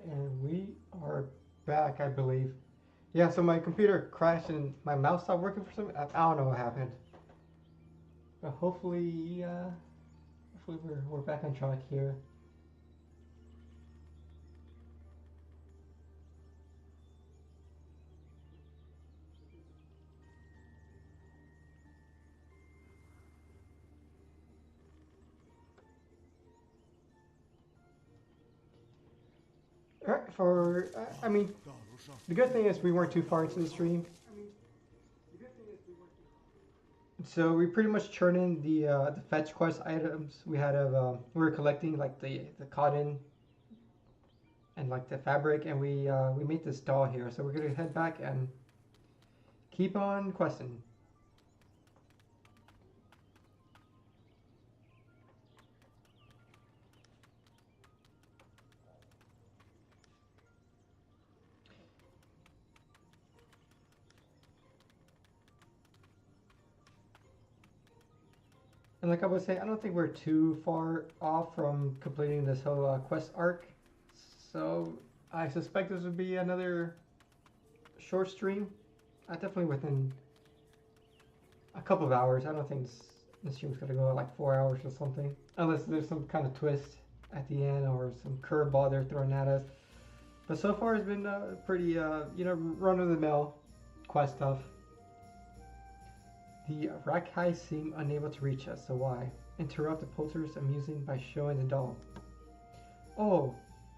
And we are back, I believe. Yeah, so my computer crashed and my mouse stopped working for some. I don't know what happened. But hopefully we're back on track here. All right, I mean, the good thing is we weren't too far into the stream, so we pretty much turned in the fetch quest items we had of we were collecting like the cotton and like the fabric, and we made this doll here. So we're gonna head back and keep on questing. And like I was saying, I don't think we're too far off from completing this whole quest arc. So I suspect this would be another short stream. Definitely within a couple of hours. I don't think this stream's gonna go like 4 hours or something, unless there's some kind of twist at the end or some curveball they're throwing at us. But so far it's been pretty run of the mill quest stuff. The Rakai seem unable to reach us, so why? Interrupt the Polter's amusing by showing the doll. Oh,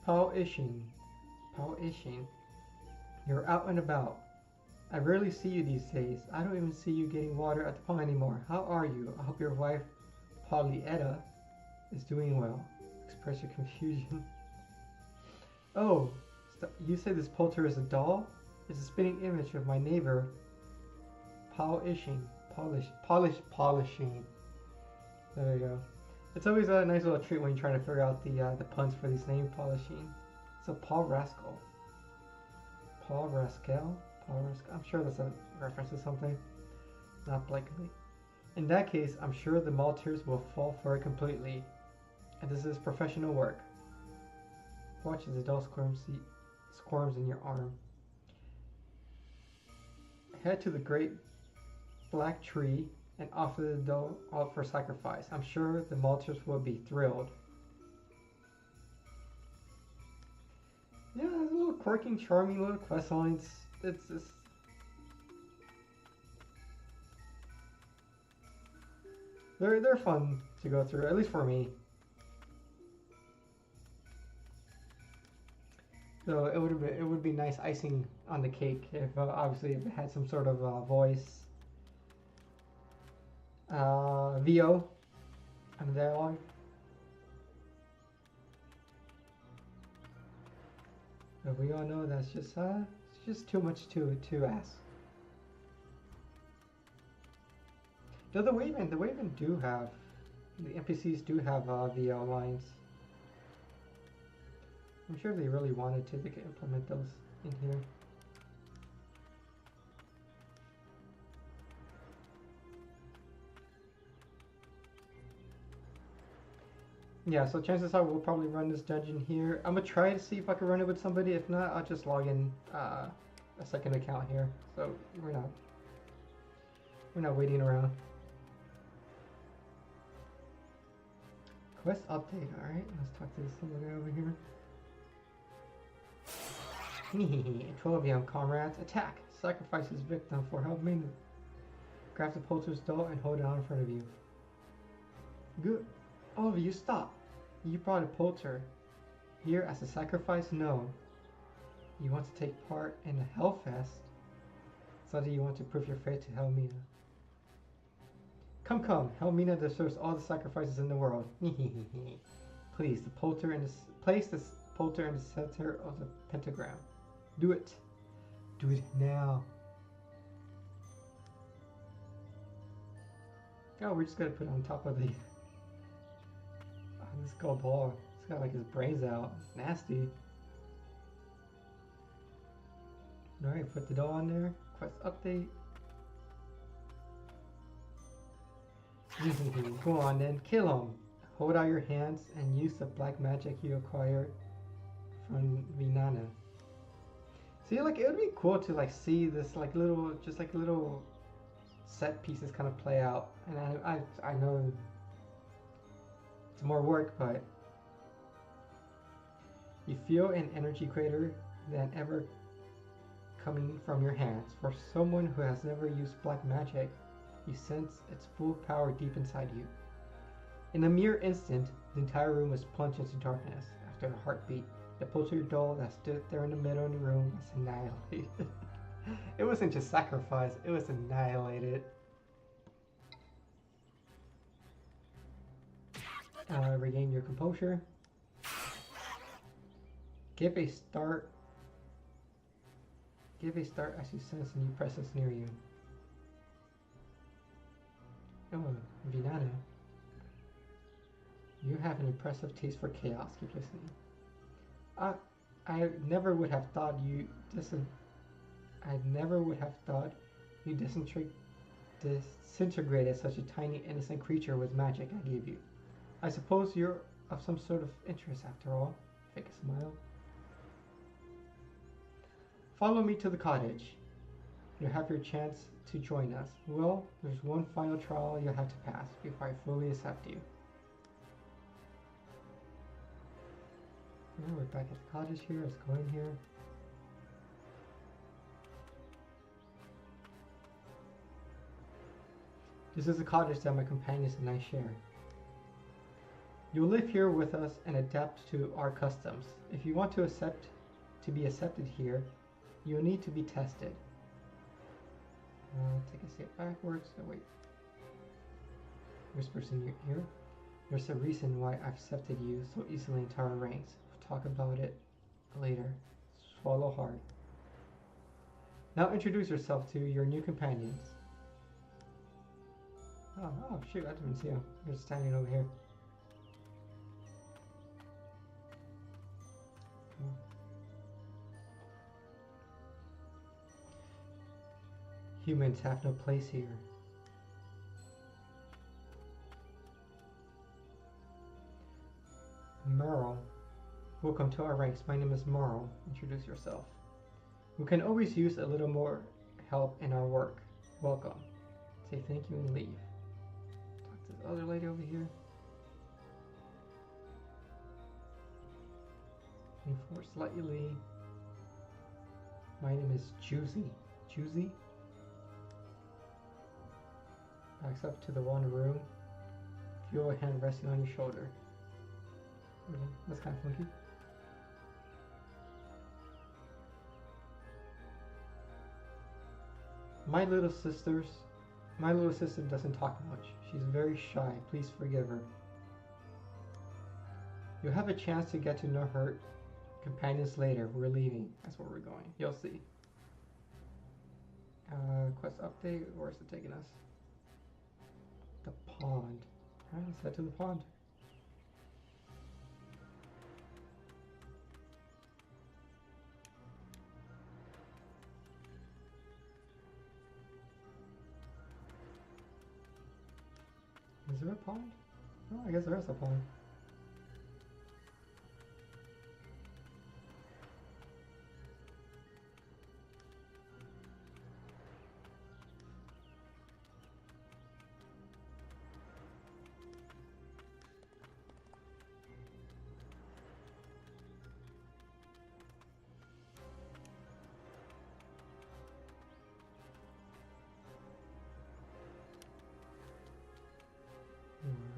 Pao Ishin. Pao Ishin. You're out and about. I rarely see you these days. I don't even see you getting water at the pond anymore. How are you? I hope your wife, Polietta, is doing well. Express your confusion. Oh, you say this Polter is a doll? It's a spitting image of my neighbor, Pao Ishin. Polishing. There you go. It's always a nice little treat when you're trying to figure out the puns for these names. Polishing. So Paul Rascal. Paul Rascal. Paul Rascal. I'm sure that's a reference to something. Not blatantly. In that case, I'm sure the Maltese will fall for it completely. And this is professional work. Watch as the doll squirms in your arm. Head to the great black tree and offer the doll out for sacrifice. I'm sure the Maltese will be thrilled. Yeah, it's a little quirky, charming little quest lines. It's just... They're fun to go through, at least for me. So it would be nice icing on the cake if obviously if it had some sort of voice VO on the dialogue. But we all know that's just it's just too much to ask. Though the Waven do have the NPCs do have VO lines. I'm sure if they really wanted to, they could implement those in here. Yeah, so chances are we'll probably run this dungeon here. I'm gonna try to see if I can run it with somebody. If not, I'll just log in a second account here. So we're not waiting around. Quest update. All right, let's talk to this little guy over here. 12 young comrades attack. Sacrifice his victim for help me. Grab the Polter's doll and hold it out in front of you. Good. All of you stop. You brought a Polter here as a sacrifice? No. You want to take part in a Hellfest? So that you want to prove your faith to Helmina. Come. Helmina deserves all the sacrifices in the world. Please, place the Polter in the center of the pentagram. Do it. Do it now. Oh, we're just gonna put it on top of the this gold ball. It's got like his brains out. Nasty. Alright, put the doll on there. Quest update. Go on then, kill him. Hold out your hands and use the black magic you acquired from Vinana. See, like, it would be cool to like see this like little, just like little set pieces kind of play out. And I know it's more work, but you feel an energy greater than ever coming from your hands. For someone who has never used black magic, you sense its full power deep inside you. In a mere instant, the entire room was plunged into darkness. After a heartbeat, the poultry doll that stood there in the middle of the room was annihilated. It wasn't just sacrificed, it was annihilated. Regain your composure. Give a start as you sense a new presence near you. Oh, Vinana. You have an impressive taste for chaos. Keep listening. I never would have thought you disintegrated such a tiny innocent creature with magic I gave you. I suppose you're of some sort of interest after all. Fake a smile. Follow me to the cottage. You have your chance to join us. Well, there's one final trial you'll have to pass before I fully accept you. Now we're back at the cottage here. Let's go in here. This is the cottage that my companions and I share. You'll live here with us and adapt to our customs. If you want to be accepted here, you'll need to be tested. Take a step backwards. Oh wait. Whispers in your ear. There's a reason why I've accepted you so easily into our ranks. We'll talk about it later. Swallow hard. Now introduce yourself to your new companions. Oh shoot, I didn't see him. You're just standing over here. Humans have no place here. Merle. Welcome to our ranks. My name is Merle. Introduce yourself. We can always use a little more help in our work. Welcome. Say thank you and leave. Talk to the other lady over here. Reinforce slightly. My name is Juicy. Juicy? Backs up to the one room. Feel a hand resting on your shoulder. Okay, that's kind of funky. My little sister doesn't talk much. She's very shy. Please forgive her. You'll have a chance to get to know her companions later. We're leaving. That's where we're going. You'll see. Quest update. Where's it taking us? The pond. Alright, let's head to the pond. Is there a pond? Oh, I guess there is a pond.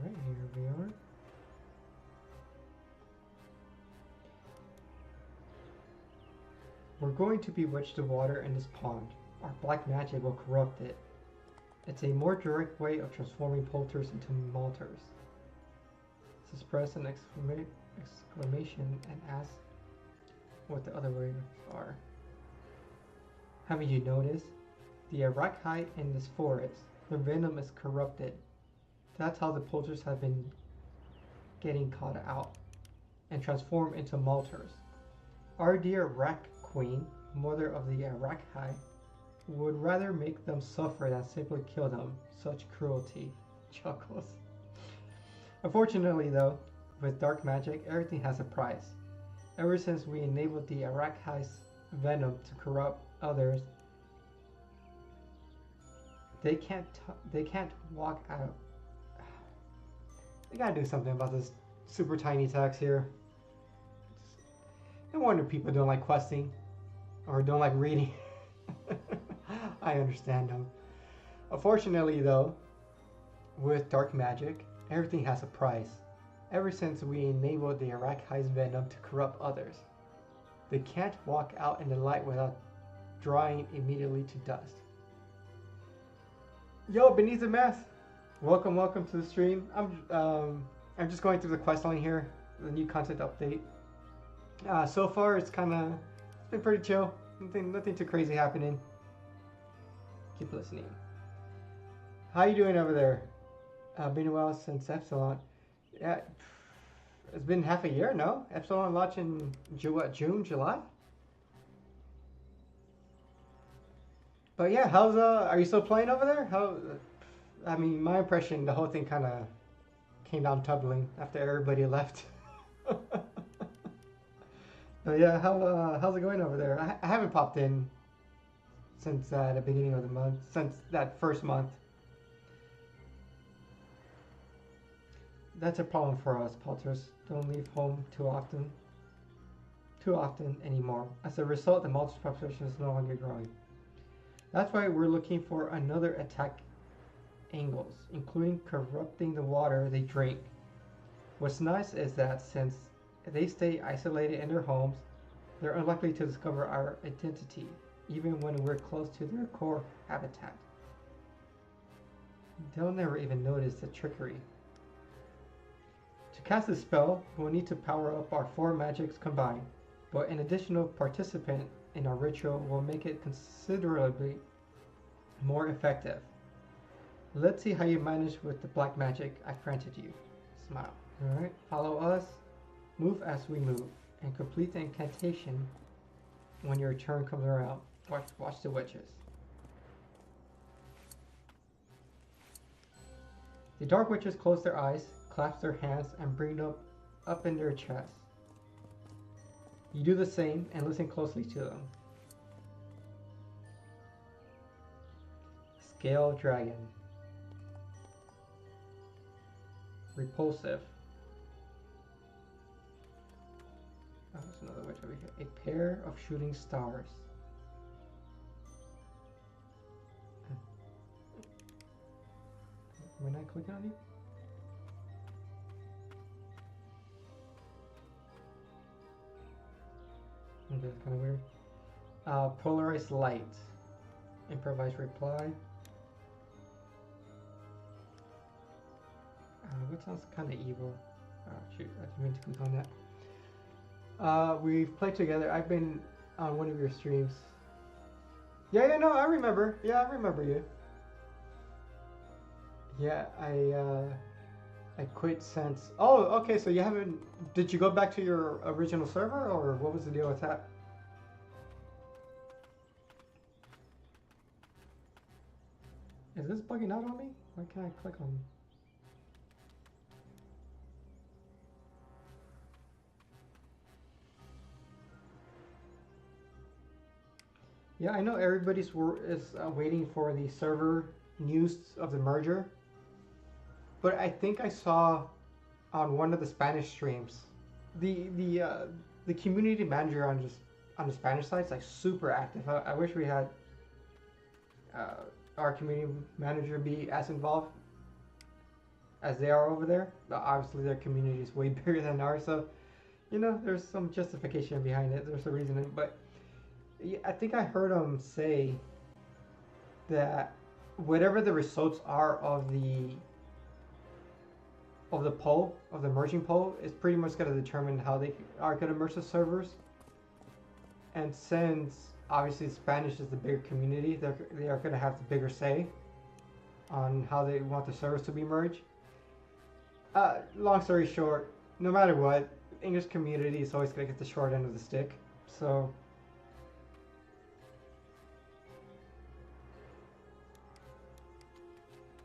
Alright, here we are. We're going to bewitch the water in this pond. Our black magic will corrupt it. It's a more direct way of transforming poulters into malters. Suppress an exclamation and ask what the other words are. Haven't you noticed? The Arachai in this forest, their venom is corrupted. That's how the poulters have been getting caught out and transformed into malters. Our dear Rak Queen, mother of the Arachai, would rather make them suffer than simply kill them. Such cruelty. Chuckles. Unfortunately though, with dark magic, everything has a price. Ever since we enabled the Arachai's venom to corrupt others, they can't walk out. They gotta do something about this super tiny text here. No wonder people don't like questing or don't like reading. I understand them. Unfortunately, though, with dark magic, everything has a price. Ever since we enabled the Arachai's venom to corrupt others, they can't walk out in the light without drying immediately to dust. Yo, Beneath the Math, welcome to the stream. I'm just going through the quest line here, the new content update. So far, it's been pretty chill. Nothing too crazy happening. Keep listening. How you doing over there? Been a while since Epsilon. Yeah, it's been half a year, no? Epsilon launched in June, July? But yeah, are you still playing over there? I mean, my impression, the whole thing kind of came down tumbling after everybody left. But yeah, how's it going over there? I haven't popped in since the beginning of the month, since that first month. That's a problem for us, Potters. Don't leave home too often anymore. As a result, the monster population is no longer growing. That's why we're looking for another attack angles, including corrupting the water they drink. What's nice is that since they stay isolated in their homes, they're unlikely to discover our identity, even when we're close to their core habitat. They'll never even notice the trickery. To cast this spell, we'll need to power up our 4 magics combined, but an additional participant in our ritual will make it considerably more effective. Let's see how you manage with the black magic I granted you. Smile. Alright, follow us, move as we move, and complete the incantation when your turn comes around. Watch the witches. The dark witches close their eyes, clasp their hands, and bring them up in their chests. You do the same and listen closely to them. Scale Dragon. Repulsive. Oh, there's another witch over here. A pair of shooting stars. Am I not clicking on you? Okay, that's kind of weird. Polarized light. Improvised reply. What sounds kind of evil? Oh shoot, I didn't mean to click on that. We've played together. I've been on one of your streams. Yeah, no, I remember. Yeah, I remember you. Yeah, I quit since. Oh, okay. So you haven't? Did you go back to your original server, or what was the deal with that? Is this bugging out on me? Why can't I click on? Yeah, I know everybody's waiting for the server news of the merger, but I think I saw on one of the Spanish streams the community manager on the Spanish side is like super active. I wish we had our community manager be as involved as they are over there. But obviously, their community is way bigger than ours, so you know there's some justification behind it. There's a reason, but. I think I heard him say that whatever the results are of the poll, of the merging poll, is pretty much going to determine how they are going to merge the servers. And since obviously Spanish is the bigger community, they are going to have the bigger say on how they want the servers to be merged. Long story short, no matter what, the English community is always going to get the short end of the stick. So.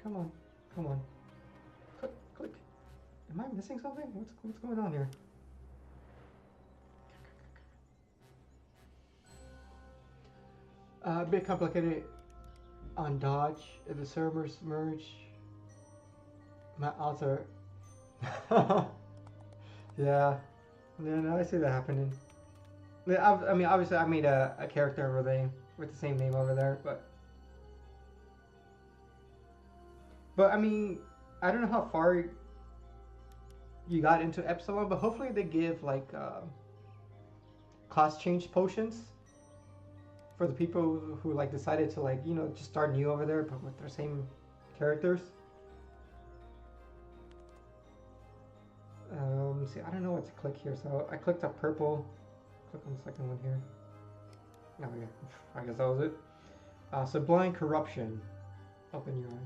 Come on. Click. Am I missing something? What's going on here? A bit complicated on dodge. If the servers merge, my odds are. Yeah. Yeah, no, I see that happening. I mean, obviously, I made a character over there with the same name over there, but I mean, I don't know how far you got into Epsilon, but hopefully they give like class change potions for the people who like decided to like just start new over there, but with their same characters. See, I don't know what to click here, so I clicked up purple. Click on the second one here. Oh yeah, I guess that was it. Sublime Corruption. Open your eyes.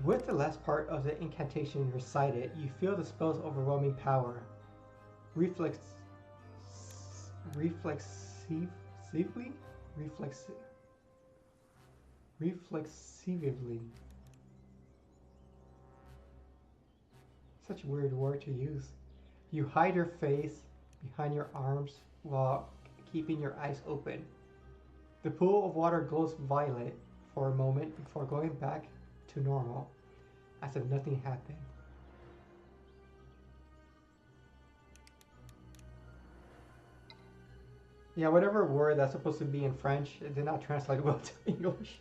With the last part of the incantation recited, you feel the spell's overwhelming power. Reflex... Reflexively? Reflexively. Such a weird word to use. You hide your face behind your arms while keeping your eyes open. The pool of water glows violet for a moment before going back to normal, as if nothing happened. Yeah, whatever word that's supposed to be in French, it did not translate well to English.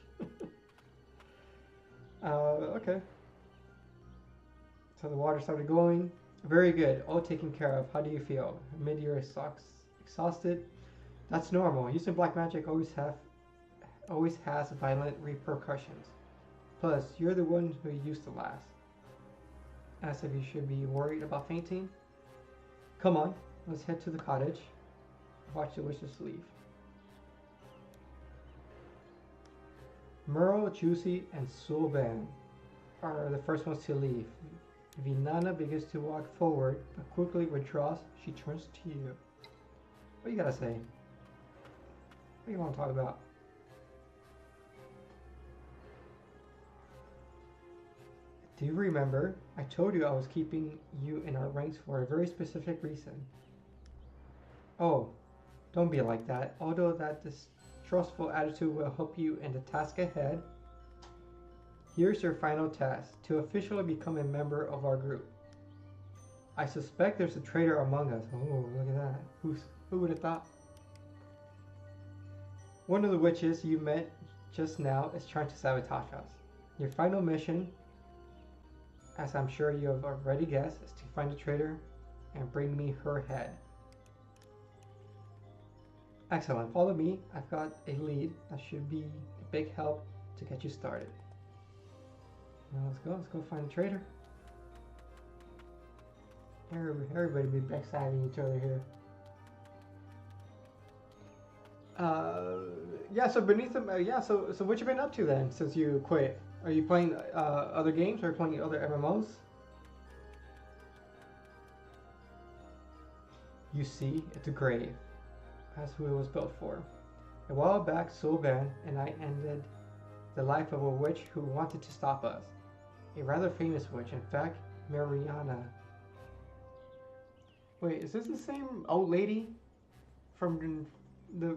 Okay. So the water started glowing. Very good. All taken care of. How do you feel? Mid-year sucks. Exhausted? That's normal. Using black magic always has violent repercussions. Plus, you're the one who used to last. As if you should be worried about fainting. Come on, let's head to the cottage. Watch the witches leave. Merle, Juicy, and Sulban are the first ones to leave. Vinana begins to walk forward, but quickly withdraws. She turns to you. What you gotta say? What do you want to talk about? Do you remember? I told you I was keeping you in our ranks for a very specific reason. Oh, don't be like that. Although that distrustful attitude will help you in the task ahead, here's your final task, to officially become a member of our group. I suspect there's a traitor among us. Oh, look at that. Who would have thought? One of the witches you met just now is trying to sabotage us. Your final mission, as I'm sure you have already guessed, is to find the traitor and bring me her head. Excellent. Follow me. I've got a lead that should be a big help to get you started. Now let's go. Let's go find the traitor. Everybody be backstabbing each other here. Yeah. So beneath them. Yeah. So what you been up to then since you quit? Are you playing other games or playing other MMOs? You see, it's a grave. That's who it was built for. A while back, Sulban and I ended the life of a witch who wanted to stop us. A rather famous witch, in fact, Mariana. Wait, is this the same old lady from the...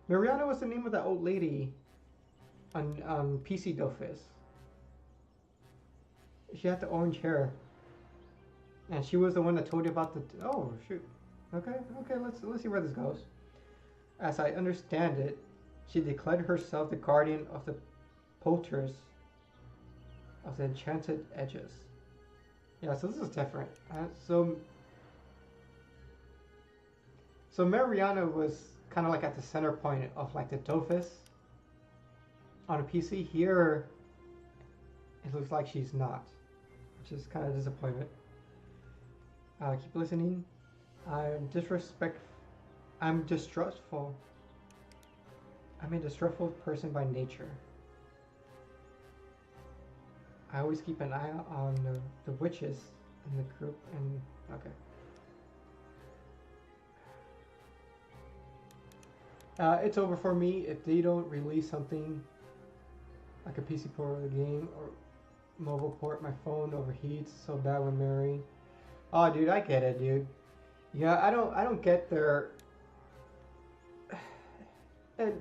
Mariana was the name of that old lady on PC Dofus. She had the orange hair. And she was the one that told you about the... Oh, shoot. Okay, let's see where this goes. As I understand it, she declared herself the guardian of the poulters of the enchanted edges. Yeah, so this is different. So Mariana was kind of like at the center point of like the Dofus on a PC. Here, it looks like she's not, which is kind of disappointment. Keep listening. I'm distrustful. I'm a distrustful person by nature. I always keep an eye on the witches in the group and... Okay. It's over for me if they don't release something like a PC port of the game, or mobile port. My phone overheats so bad when marrying. Oh, dude, I get it, dude. Yeah, I don't get their. And,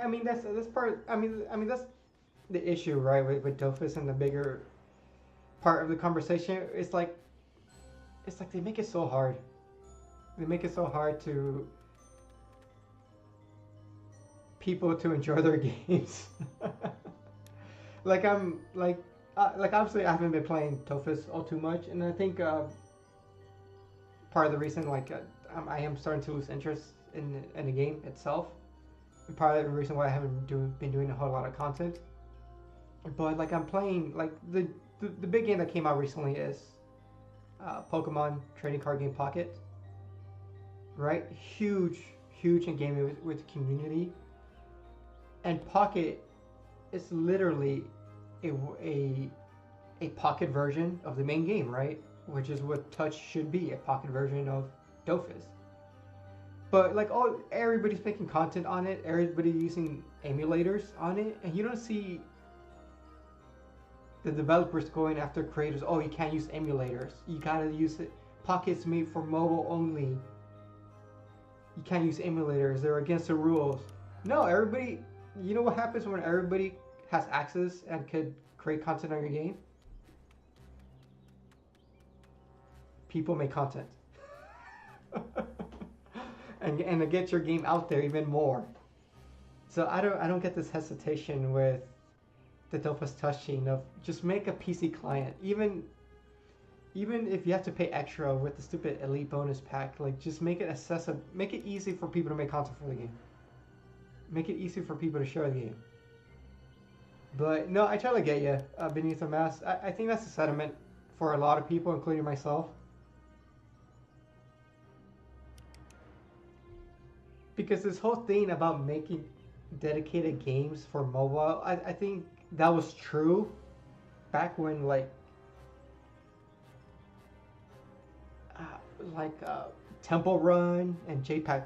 I mean, that's part. I mean that's the issue, right? With Dofus and the bigger part of the conversation. It's like they make it so hard. They make it so hard to people to enjoy their games. like I'm like obviously I haven't been playing Dofus all too much, and I think part of the reason I am starting to lose interest in the game itself. And part of the reason why I haven't been doing a whole lot of content. But like I'm playing like the big game that came out recently is Pokemon Trading Card Game Pocket, right? Huge in gaming with the community. And Pocket is literally a, a a pocket version of the main game, right? Which is what Touch should be, a pocket version of Dofus. But like everybody's making content on it, everybody using emulators on it, and you don't see the developers going after creators. Oh, you can't use emulators. You gotta use it. Pocket's made for mobile only. You can't use emulators. They're against the rules. No, everybody. You know what happens when everybody has access and could create content on your game? People make content. and to get your game out there even more. So I don't get this hesitation with the Dofus touching of just make a PC client. Even if you have to pay extra with the stupid elite bonus pack, like just make it accessible, make it easy for people to make content for the game. Make it easy for people to share the game. But no, I totally get you. Beneath the Mask, I think that's a sentiment for a lot of people, including myself. Because this whole thing about making dedicated games for mobile, I think that was true back when uh, Temple Run and Joypack,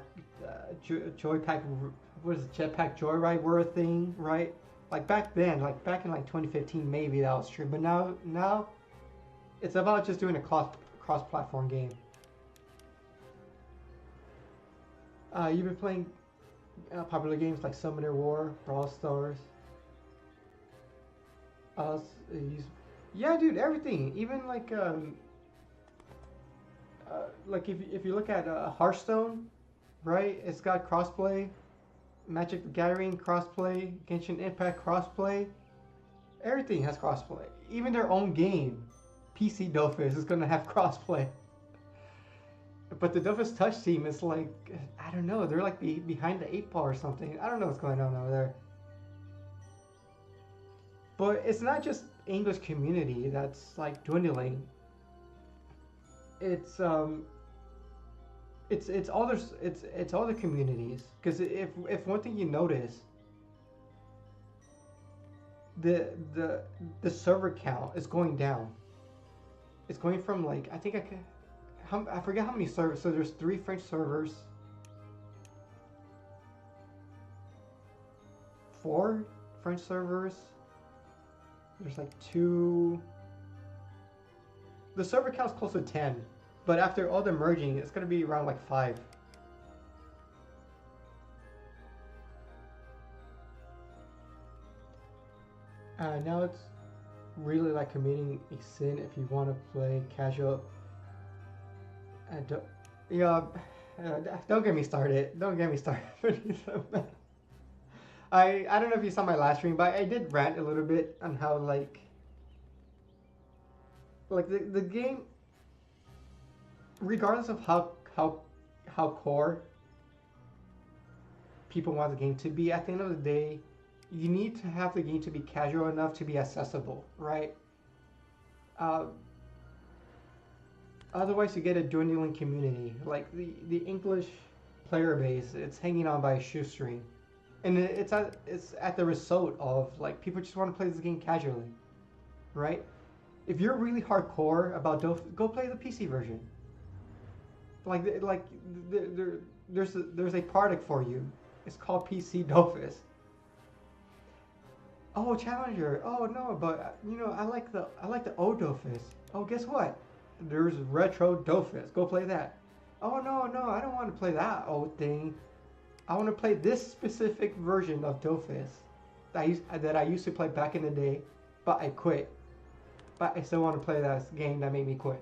what is it, Jetpack Joyride were a thing, right? Like back then, like back in like 2015, maybe that was true. But now it's about just doing a cross-platform game. You've been playing popular games like Summoner War, Brawl Stars. Uh, yeah, dude, everything. Even like if you look at Hearthstone, right? It's got crossplay. Magic the Gathering crossplay. Genshin Impact crossplay. Everything has crossplay. Even their own game, PC Dofus, is gonna have crossplay. But the Dofus Touch team is like, I don't know, they're like behind the 8 ball or something. I don't know what's going on over there. But it's not just English community that's like dwindling. It's it's all the communities. Because if one thing you notice, the server count is going down. It's going from like I forget how many servers. So there's 3 French servers, 4 French servers. There's like 2. The server count's close to 10, but after all the merging, it's gonna be around like 5. Now it's really like committing a sin if you want to play casual. Don't, yeah, don't get me started. Don't get me started. I don't know if you saw my last stream, but I did rant a little bit on how like the game, regardless of how core people want the game to be, at the end of the day, you need to have the game to be casual enough to be accessible, right? Uh, Otherwise, you get a dwindling community. Like the English player base, it's hanging on by a shoestring, and it's at the result of like people just want to play this game casually, right? If you're really hardcore about Dofus, go play the PC version. There's a product for you. It's called PC Dofus. Oh, Challenger. Oh no, but I like the old Dofus. Oh, guess what? There's retro Dofus. Go play that. Oh no, no, I don't want to play that old thing. I want to play this specific version of Dofus that I used to play back in the day, but I quit. But I still want to play that game that made me quit.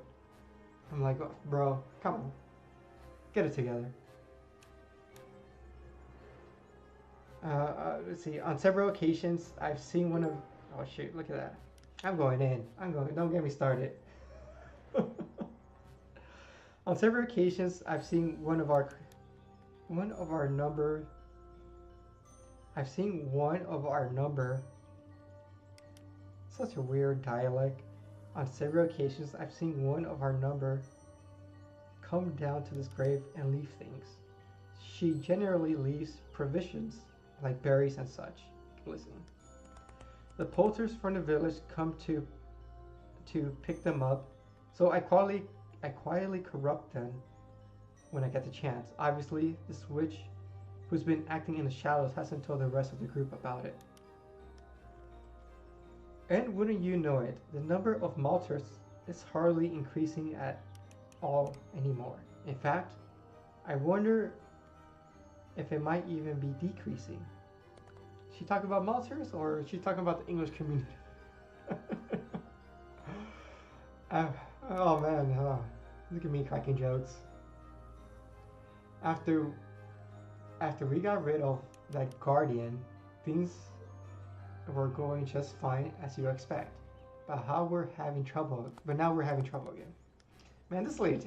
I'm like, oh, bro, come on, get it together. Let's see. On several occasions, I've seen one of. Oh shoot! Look at that. I'm going in. I'm going. Don't get me started. On several occasions, I've seen one of our number. I've seen one of our number. Such a weird dialect. On several occasions, I've seen one of our number come down to this grave and leave things. She generally leaves provisions like berries and such. Listen. The poulters from the village come to pick them up, so I quietly corrupt them when I get the chance. Obviously, this witch who's been acting in the shadows hasn't told the rest of the group about it. And wouldn't you know it, the number of Malters is hardly increasing at all anymore. In fact, I wonder if it might even be decreasing. She talking about Malters or is she talking about the English community? uh, oh man, look at me cracking jokes. After we got rid of that guardian, things were going just fine as you expect. But now we're having trouble again. Man, this lady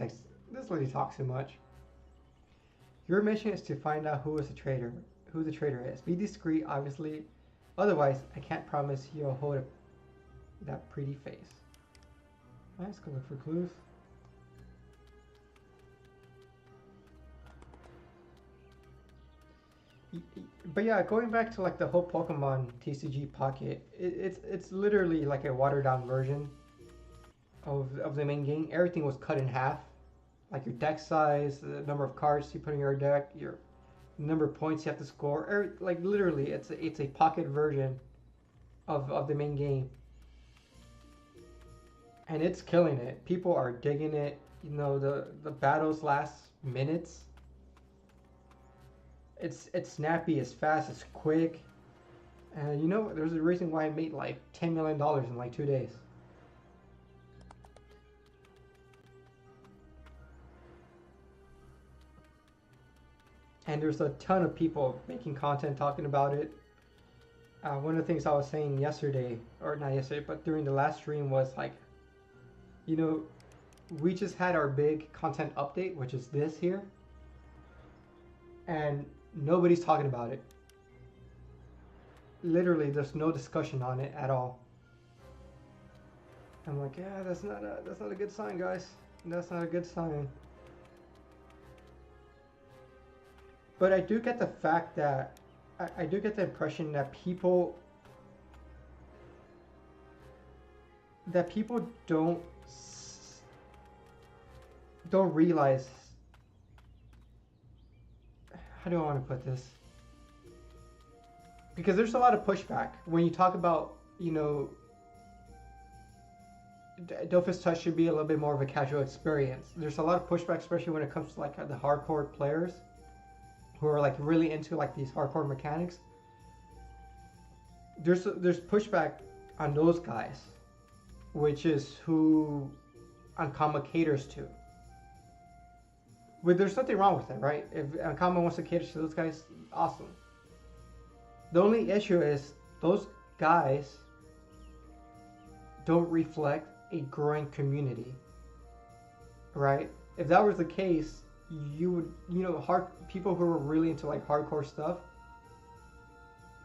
talks too much. Your mission is to find out who the traitor is. Be discreet, obviously. Otherwise, I can't promise you'll hold that pretty face. Let's go look for clues. But yeah, going back to like the whole Pokemon TCG Pocket, it's literally like a watered down version of the main game. Everything was cut in half, like your deck size, the number of cards you put in your deck, your number of points you have to score. Like literally, it's a pocket version of the main game, and it's killing it. People are digging it. You know, the battles last minutes. It's snappy, it's fast, it's quick. And you know, there's a reason why I made like $10 million in like 2 days. And there's a ton of people making content talking about it. One of the things I was saying yesterday, or not yesterday, but during the last stream was like, you know, we just had our big content update, which is this here. And nobody's talking about it. Literally, there's no discussion on it at all. I'm like, yeah, that's not a good sign, guys. That's not a good sign. But I do get the fact that I do get the impression that people don't realize. How do I want to put this? Because there's a lot of pushback when you talk about, you know, Dofus Touch should be a little bit more of a casual experience. There's a lot of pushback, especially when it comes to like the hardcore players who are like really into like these hardcore mechanics. There's pushback on those guys, which is who Ankama caters to. But there's nothing wrong with that, right? If Ankama wants to cater to those guys, awesome. The only issue is those guys don't reflect a growing community, right? If that was the case, you would, you know, people who are really into like hardcore stuff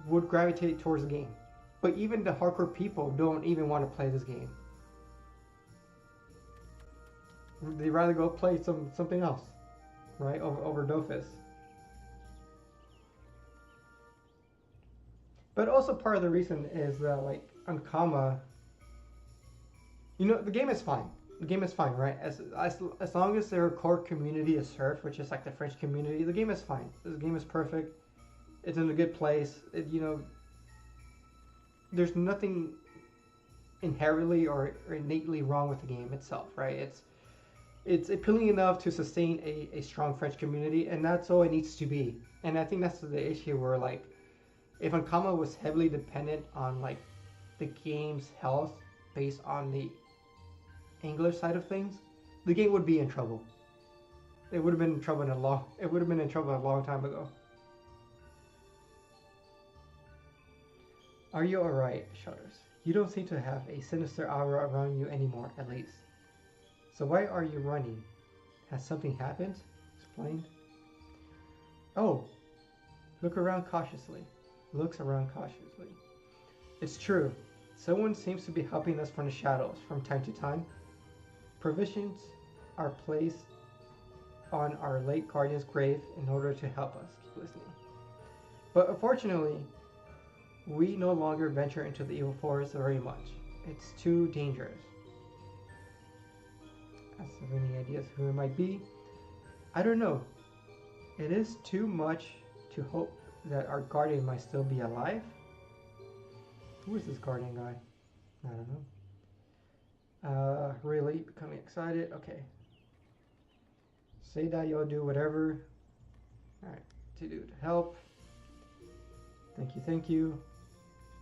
would gravitate towards the game. But even the hardcore people don't even want to play this game. They'd rather go play something else, right? Over Dofus. But also part of the reason is that like Ankama, you know, the game is fine. The game is fine, right? As long as their core community is served, which is like the French community, the game is fine. The game is perfect. It's in a good place. You know, there's nothing inherently or innately wrong with the game itself, right? It's appealing enough to sustain a strong French community, and that's all it needs to be. And I think that's the issue where, like, if Ankama was heavily dependent on, like, the game's health based on the English side of things, the game would be in trouble. It would have been in trouble it would have been in trouble a long time ago. Are you alright, Shutters? You don't seem to have a sinister aura around you anymore, at least. So why are you running? Has something happened? Explained. Oh, look around cautiously. Looks around cautiously. It's true. Someone seems to be helping us from the shadows from time to time. Provisions are placed on our late guardian's grave in order to help us. Keep listening. But unfortunately, we no longer venture into the evil forest very much. It's too dangerous. As of any ideas who it might be, I don't know. It is too much to hope that our guardian might still be alive. Who is this guardian guy? I don't know. Really becoming excited. Okay. Say that you'll do whatever. Alright, to do to help. Thank you, thank you.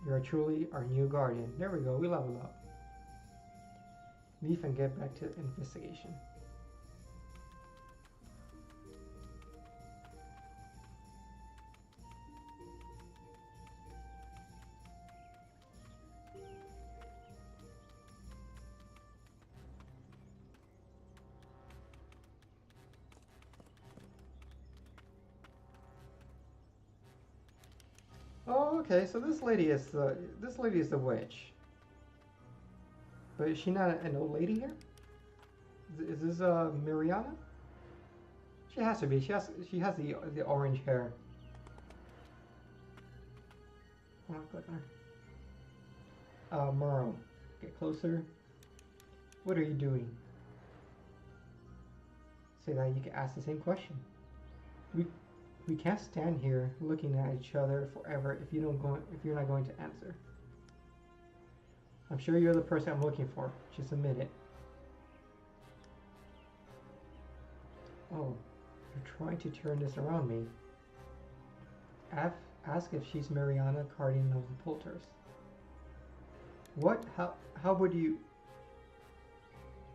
You are truly our new guardian. There we go, we level up. Leave and get back to investigation. Oh, okay. So this lady is the witch. But is she not an old lady here? Is this Miriana? She has to be. She has the orange hair. Come on, click on her. Merle, get closer. What are you doing? Say that you can ask the same question. We can't stand here looking at each other forever if you're not going to answer. I'm sure you're the person I'm looking for. Just admit it. Oh, you're trying to turn this around me. Ask if she's Mariana, guardian of the Poulters. What? How would you...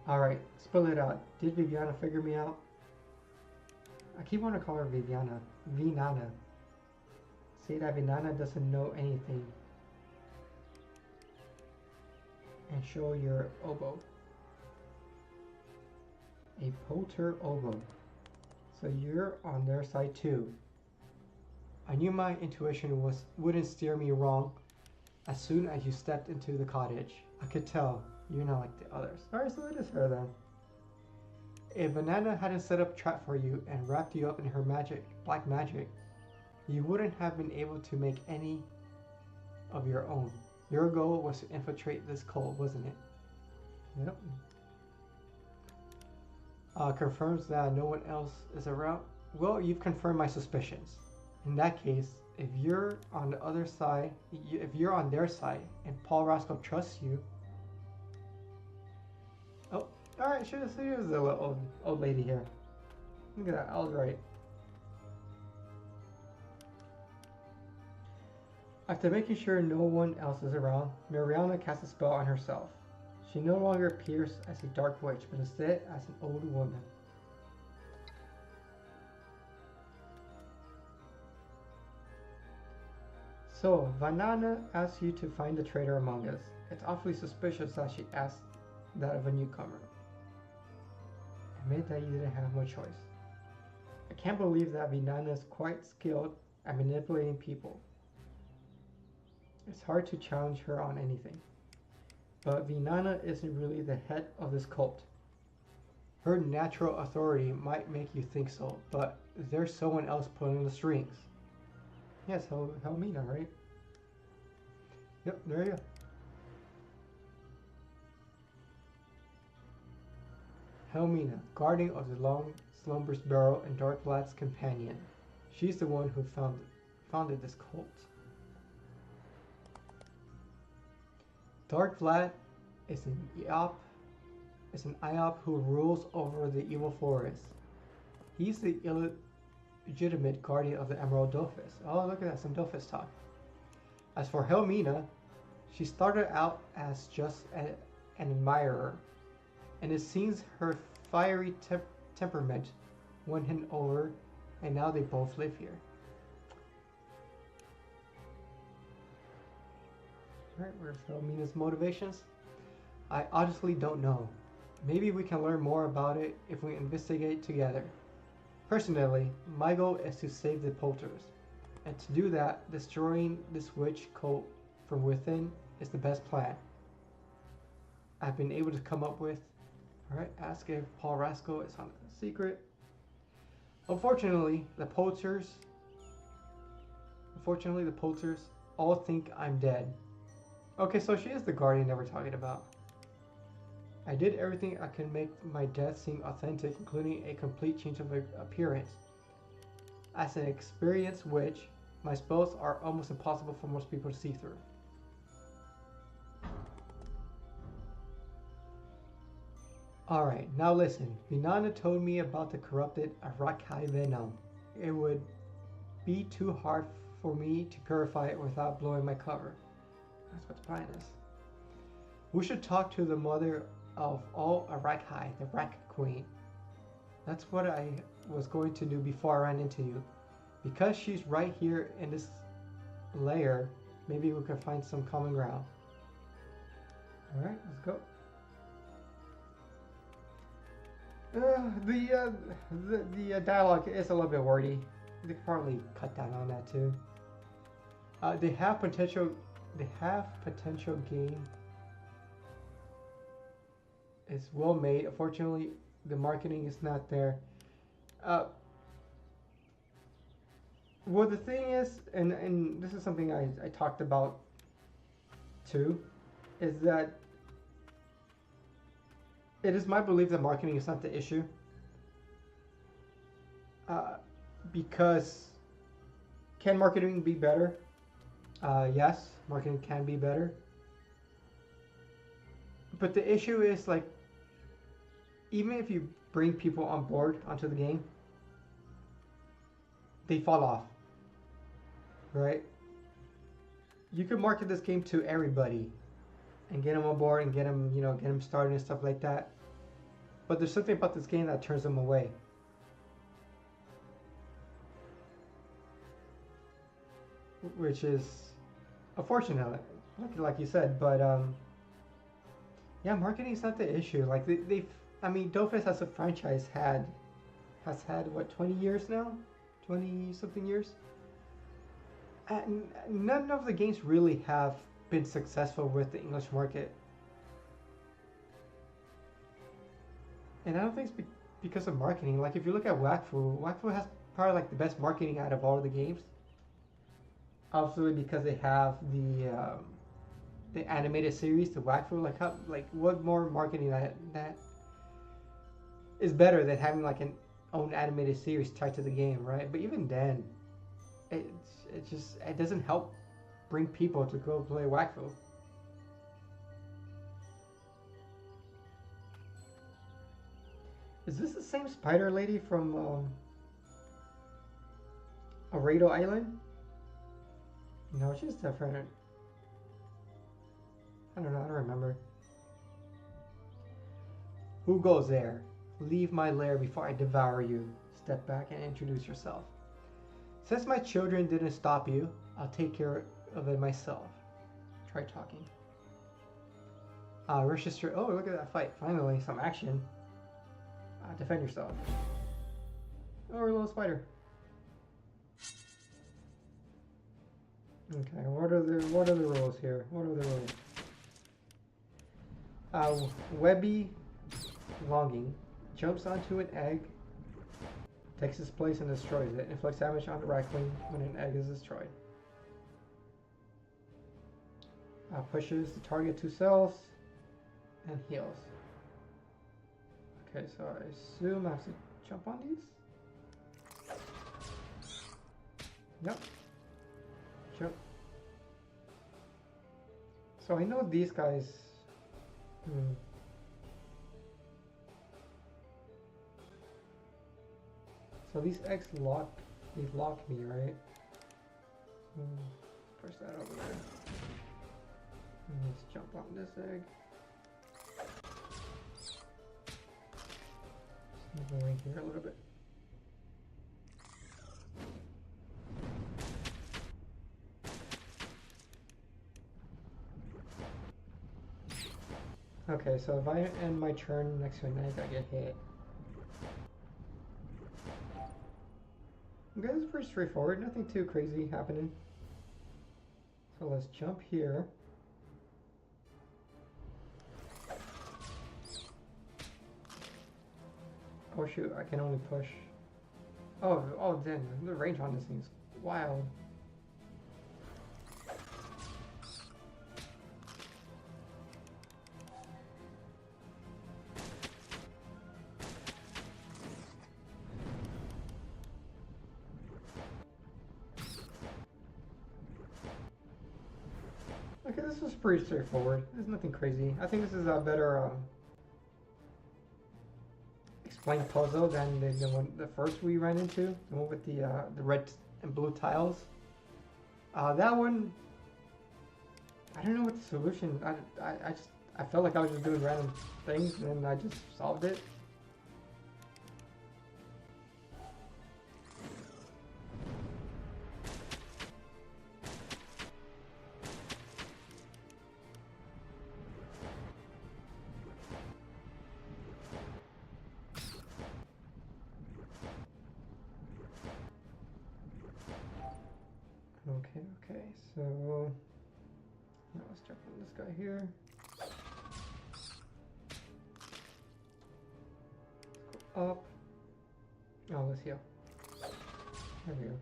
Alright, spill it out. Did Viviana figure me out? I keep wanting to call her Viviana. Vinana. Say that Vinana doesn't know anything. And show your oboe. A Poulter oboe. So you're on their side too. I knew my intuition wouldn't steer me wrong. As soon as you stepped into the cottage, I could tell you're not like the others. Alright, so it is her then. If Banana hadn't set up a trap for you and wrapped you up in her black magic, you wouldn't have been able to make any of your own. Your goal was to infiltrate this cult, wasn't it? Yep. Confirms that no one else is around. Well, you've confirmed my suspicions. In that case, if you're on the other side, if you're on their side, and Paul Roscoe trusts you. Oh, all right. Should have seen the little old lady here. Look at that. I was right. After making sure no one else is around, Mariana casts a spell on herself. She no longer appears as a dark witch, but instead as an old woman. So, Vanana asks you to find the traitor among us. It's awfully suspicious that she asked that of a newcomer. Admit that you didn't have much choice. I can't believe that Vanana is quite skilled at manipulating people. It's hard to challenge her on anything. But Vinana isn't really the head of this cult. Her natural authority might make you think so, but there's someone else pulling the strings. Yes, Helmina, right? Yep, there you go. Helmina, guardian of the long slumber's barrow and Darkblad's companion. She's the one who founded this cult. Dark Vlad is an Iop who rules over the evil forest. He's the illegitimate guardian of the Emerald Dofus. Oh, look at that, some Dofus talk. As for Helmina, she started out as just an admirer, and it seems her fiery temperament won him over, and now they both live here. Alright, where's Helmina's motivations? I honestly don't know. Maybe we can learn more about it if we investigate together. Personally, my goal is to save the Poulters, and to do that, destroying this witch cult from within is the best plan I've been able to come up with. Alright, ask if Paul Rascal is on a secret. Unfortunately, the Poulters all think I'm dead. Okay, so she is the guardian that we're talking about. I did everything I could make my death seem authentic, including a complete change of appearance. As an experienced witch, my spells are almost impossible for most people to see through. Alright, now listen. Vinana told me about the corrupted Arakai venom. It would be too hard for me to purify it without blowing my cover. That's what the plan is. We should talk to the mother of all Arakai, the Rak Queen. That's what I was going to do before I ran into you. Because she's right here in this lair, maybe we can find some common ground. Alright, let's go. The dialogue is a little bit wordy. They could probably cut down on that too. They have potential game. It's well made. Unfortunately, the marketing is not there. Well, the thing is, and this is something I talked about too, is that it is my belief that marketing is not the issue. Because can marketing be better? Yes, marketing can be better. But the issue is, like, even if you bring people on board onto the game, they fall off, right? You could market this game to everybody and get them on board and get them, get them started and stuff like that. But there's something about this game that turns them away. Which is unfortunate, like you said, but yeah, marketing is not the issue. Like Dofus as a franchise has had what, 20 years now, 20 something years, and none of the games really have been successful with the English market. And I don't think it's because of marketing. Like if you look at Wakfu has probably like the best marketing out of all the games. Obviously, because they have the animated series, the Wakfu. Like what more marketing that is better than having like an own animated series tied to the game, right? But even then, it doesn't help bring people to go play Wakfu. Is this the same spider lady from Arado Island? No, she's different. I don't know, I don't remember. Who goes there? Leave my lair before I devour you. Step back and introduce yourself. Since my children didn't stop you, I'll take care of it myself. Try talking. Register. Oh, look at that fight. Finally, some action. Defend yourself. Oh, a little spider. Okay, what are the rules here? What are the rules? Webby Longing jumps onto an egg, takes its place and destroys it. Inflicts damage on the Raccoon when an egg is destroyed. Pushes the target 2 cells and heals. Okay, so I assume I have to jump on these? Yep. Jump. So I know these guys. Hmm. So these eggs lock. They lock me, right? Push that over there. Let's jump on this egg. Just move away here a little bit. Okay, so if I end my turn next to an egg, I get hit. Okay, this is pretty straightforward. Nothing too crazy happening. So let's jump here. Oh shoot, I can only push. Oh, then the range on this thing is wild. Okay, this was pretty straightforward. There's nothing crazy. I think this is a better explained puzzle than the first we ran into, the one with the red and blue tiles. That one, I don't know what the solution. I felt like I was just doing random things and I just solved it. Okay, so now let's jump on this guy here. Let's go up. Oh, let's heal. There we go.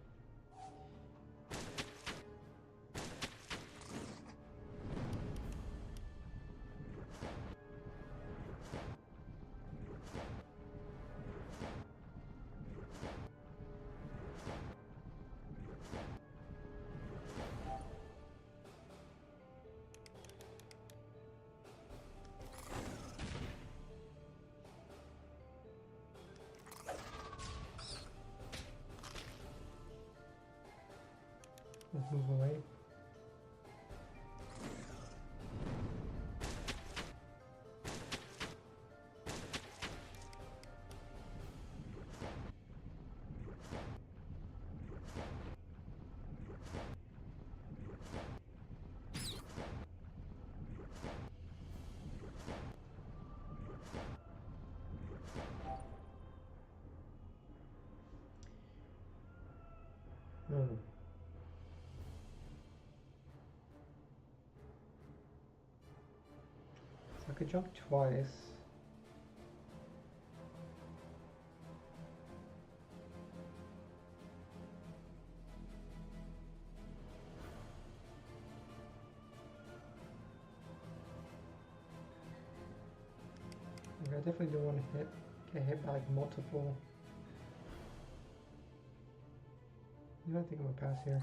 Let's move away. So I could jump twice. Okay, I definitely don't want to get hit by like multiple. You know, I think I'm gonna pass here.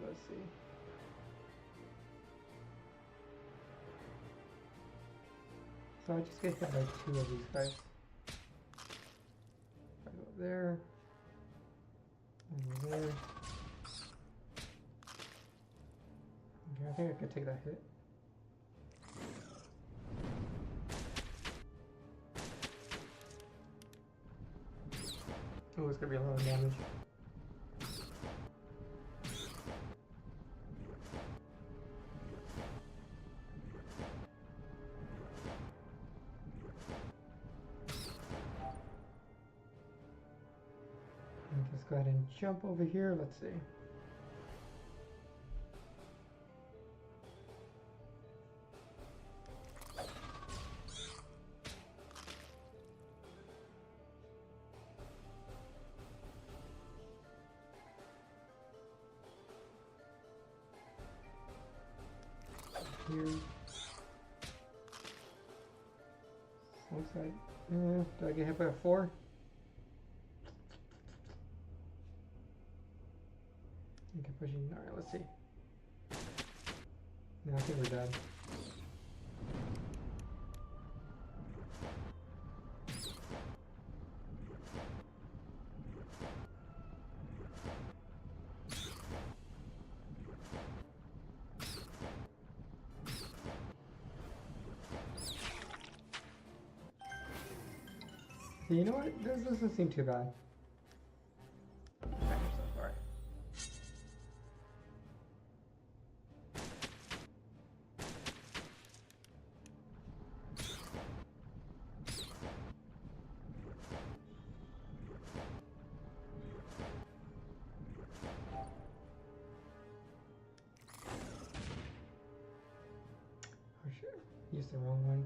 Let's see. So I just get hit by 2 of these guys. If I go there, and there. Okay, I think I could take that hit. Oh, it's gonna be a lot of damage. Let's go ahead and jump over here. Let's see. here. Looks like, do I get hit by a 4? Okay, pushing. Alright, let's see. No, I think we're dead. You know what? This doesn't seem too bad. Alright. Oh shit. Used the wrong one.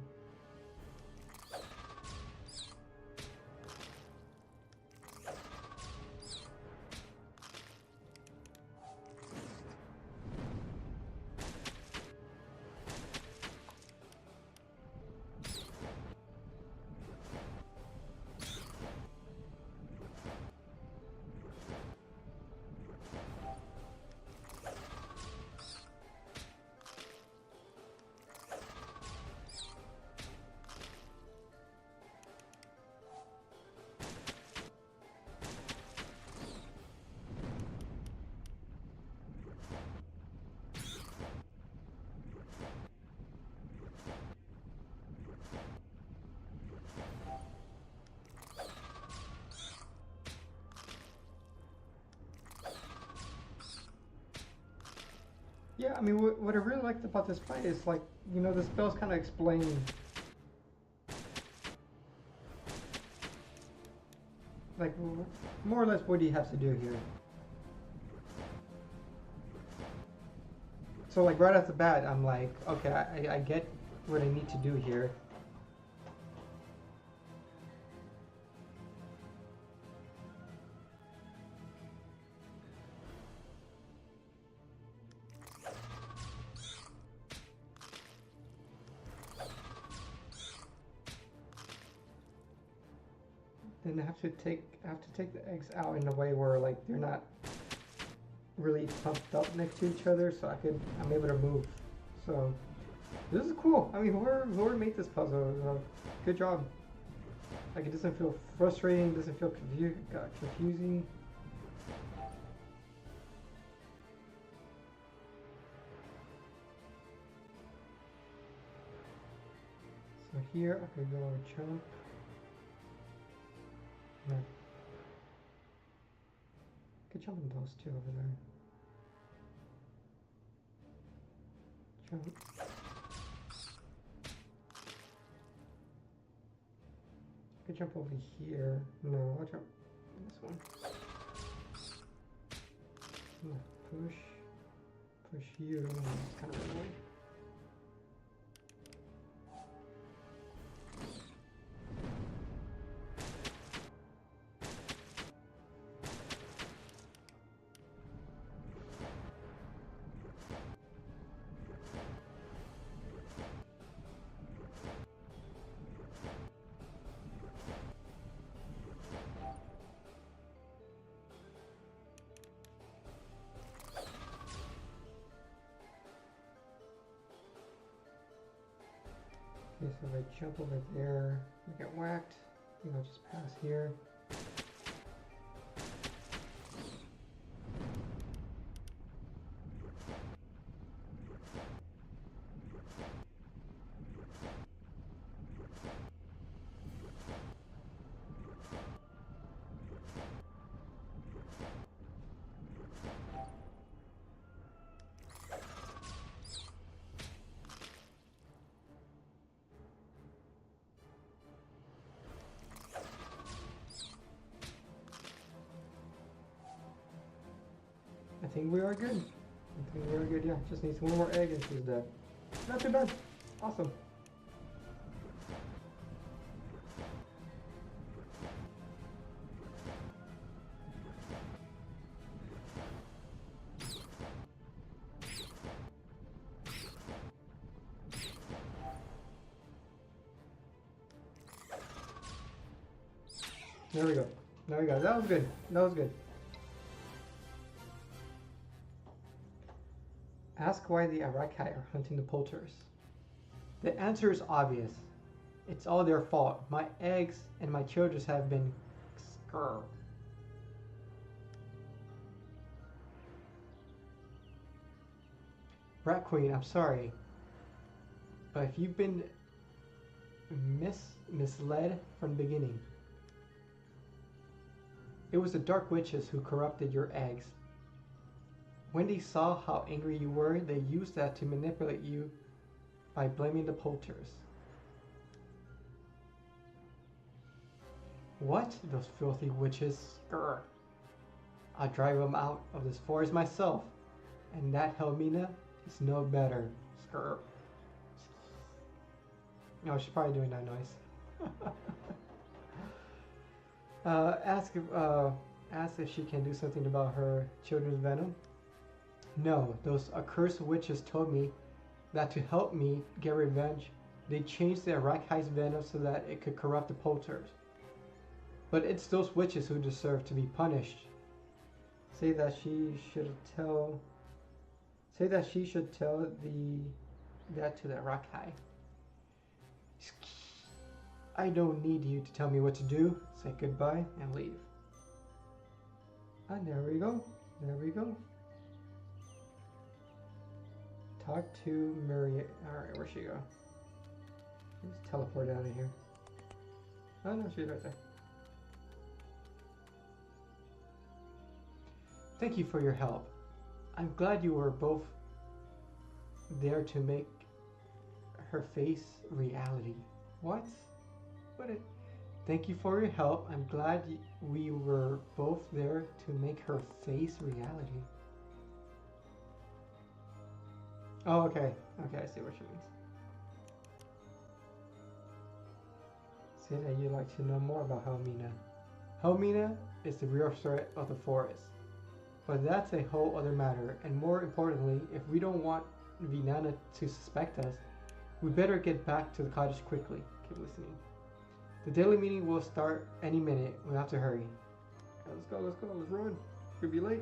Yeah, I mean, what I really liked about this fight is, like, you know, the spells kind of explain, like, more or less what he has to do here. So, like, right off the bat, I'm like, okay, I get what I need to do here. Then I have to take the eggs out in a way where, like, they're not really pumped up next to each other, so I'm able to move. So this is cool. I mean, whoever made this puzzle, good job. Like, it doesn't feel frustrating, doesn't feel confusing. So here I could go and jump. No. Could jump in those two over there. Jump. Could jump over here. No, I'll jump in this one. No, push you. It's kind of annoying. Okay, so if I jump over there, I get whacked. I think I'll just pass here. I think we are good. I think we are good, yeah. Just needs one more egg and she's dead. Not too bad. Awesome. There we go. There we go. That was good. That was good. Ask why the Arakai are hunting the poulters. The answer is obvious. It's all their fault. My eggs and my children have been scarred. Rat Queen, I'm sorry. But if you've been misled from the beginning, it was the Dark Witches who corrupted your eggs. When they saw how angry you were, they used that to manipulate you by blaming the poulters. What? Those filthy witches? Grr. I'll drive them out of this forest myself. And that Helmina is no better. Skrr. No, she's probably doing that noise. Ask if she can do something about her children's venom. No, those accursed witches told me that to help me get revenge, they changed the Arakai's venom so that it could corrupt the poulters. But it's those witches who deserve to be punished. Say that she should tell that to the Arakai. I don't need you to tell me what to do. Say goodbye and leave. And there we go. There we go. Talk to Maria. Alright, where'd she go? Let's teleport out of here. Oh no, she's right there. Thank you for your help. I'm glad you were both there to make her face reality. What? Thank you for your help. I'm glad we were both there to make her face reality. Oh, okay. Okay, I see what she means. Say that you'd like to know more about Helmina. Helmina is the real threat of the forest. But that's a whole other matter, and more importantly, if we don't want Vinana to suspect us, we better get back to the cottage quickly. Keep listening. The daily meeting will start any minute. We have to hurry. Okay, let's go, let's run. Could be late.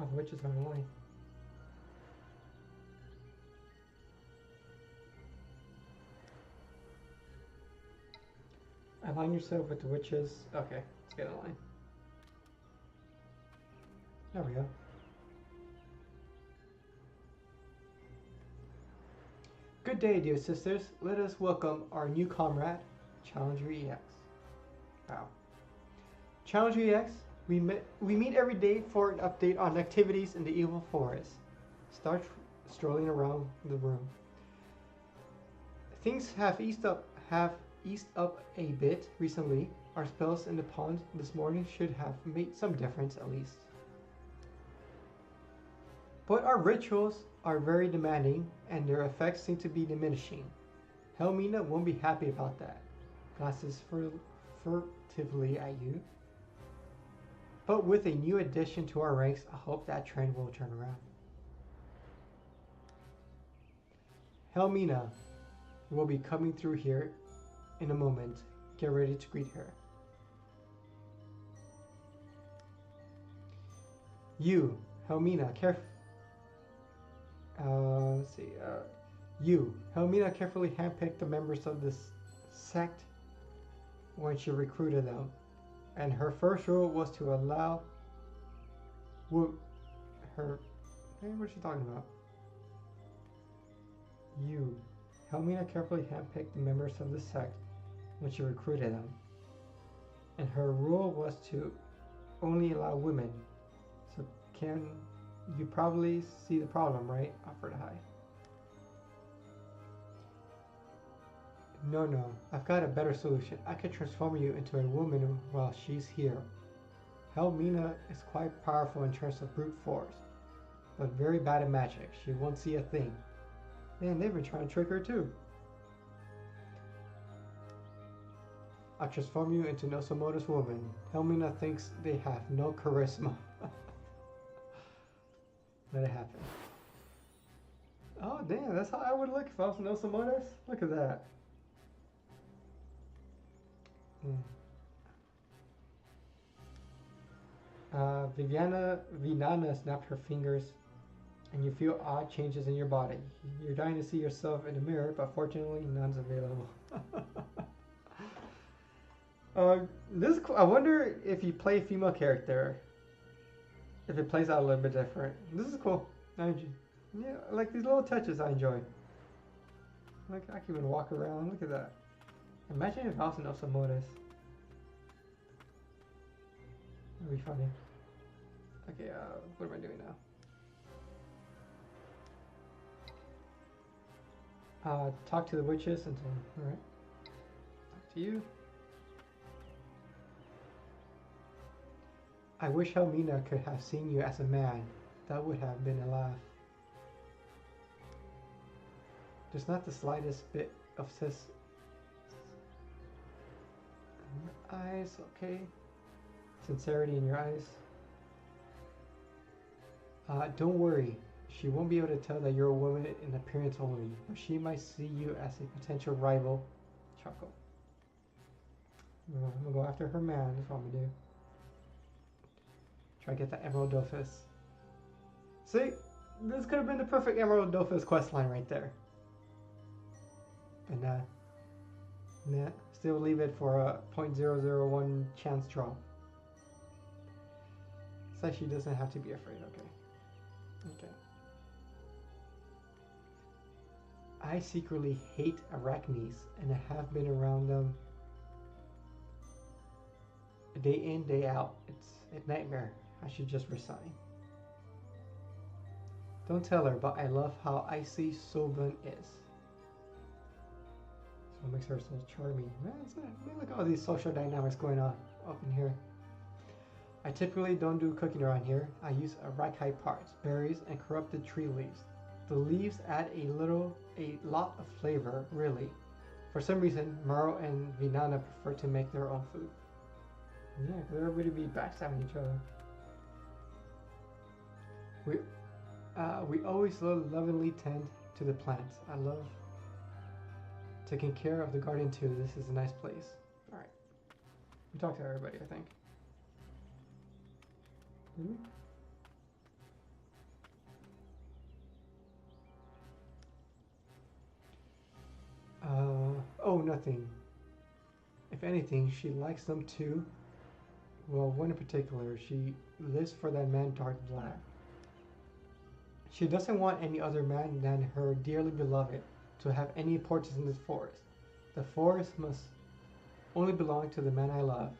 Oh, the witches are online. Align yourself with the witches. Okay, let's get in line. There we go. Good day, dear sisters. Let us welcome our new comrade, Challenger EX. Wow. Challenger EX, we meet every day for an update on activities in the evil forest. Start strolling around the room. Things have eased up a bit recently. Our spells in the pond this morning should have made some difference at least. But our rituals are very demanding and their effects seem to be diminishing. Helmina won't be happy about that. Glances furtively at you. But with a new addition to our ranks, I hope that trend will turn around. Helmina will be coming through here in a moment. Get ready to greet her. You, Helmina, Helmina carefully handpicked the members of this sect when she recruited them. And her first rule was to allow what is she talking about? You. Helmina carefully handpicked the members of the sect when she recruited them. And her rule was to only allow women. So can you probably see the problem, right? Offered high. No, I've got a better solution. I could transform you into a woman while she's here. Helmina is quite powerful in terms of brute force, but very bad at magic. She won't see a thing. Man, they've been trying to trick her too. I'll transform you into Nosomoto's woman. Helmina thinks they have no charisma. Let it happen. Oh damn, that's how I would look if I was Nosomoto's. Look at that. Vinana snapped her fingers, and you feel odd changes in your body. You're dying to see yourself in the mirror, but fortunately, none's available. This I wonder if you play a female character, if it plays out a little bit different. This is cool. Yeah, like these little touches I enjoy. Like I can even walk around. Look at that. Imagine if I was an Osamoto's. That'd be funny. Okay, what am I doing now? Talk to the witches until. Alright. Talk to you. I wish Helmina could have seen you as a man. That would have been a laugh. There's not the slightest bit of eyes, okay? Sincerity in your eyes. Don't worry. She won't be able to tell that you're a woman in appearance only, but she might see you as a potential rival. Chuckle. I'm gonna go after her man. That's what I'm gonna do. Try to get that Emerald Dophis. See? This could have been the perfect Emerald Dophis questline right there. But nah. Still leave it for a 0.001 chance draw. So she doesn't have to be afraid, okay. I secretly hate arachnes, and I have been around them day in, day out. It's a nightmare. I should just resign. Don't tell her, but I love how icy Soban is. So it makes her so charming. Man, look at all these social dynamics going on up in here. I typically don't do cooking around here. I use arachide parts, berries, and corrupted tree leaves. The leaves add a lot of flavor, really. For some reason, Maro and Vinana prefer to make their own food. Yeah, because everybody be backstabbing each other. We always lovingly tend to the plants. I love taking care of the garden too. This is a nice place. All right, we talked to everybody, I think. Oh, nothing. If anything, she likes them too. Well, one in particular, she lives for that man Dark Black. She doesn't want any other man than her dearly beloved to have any importance in this forest. The forest must only belong to the man I love,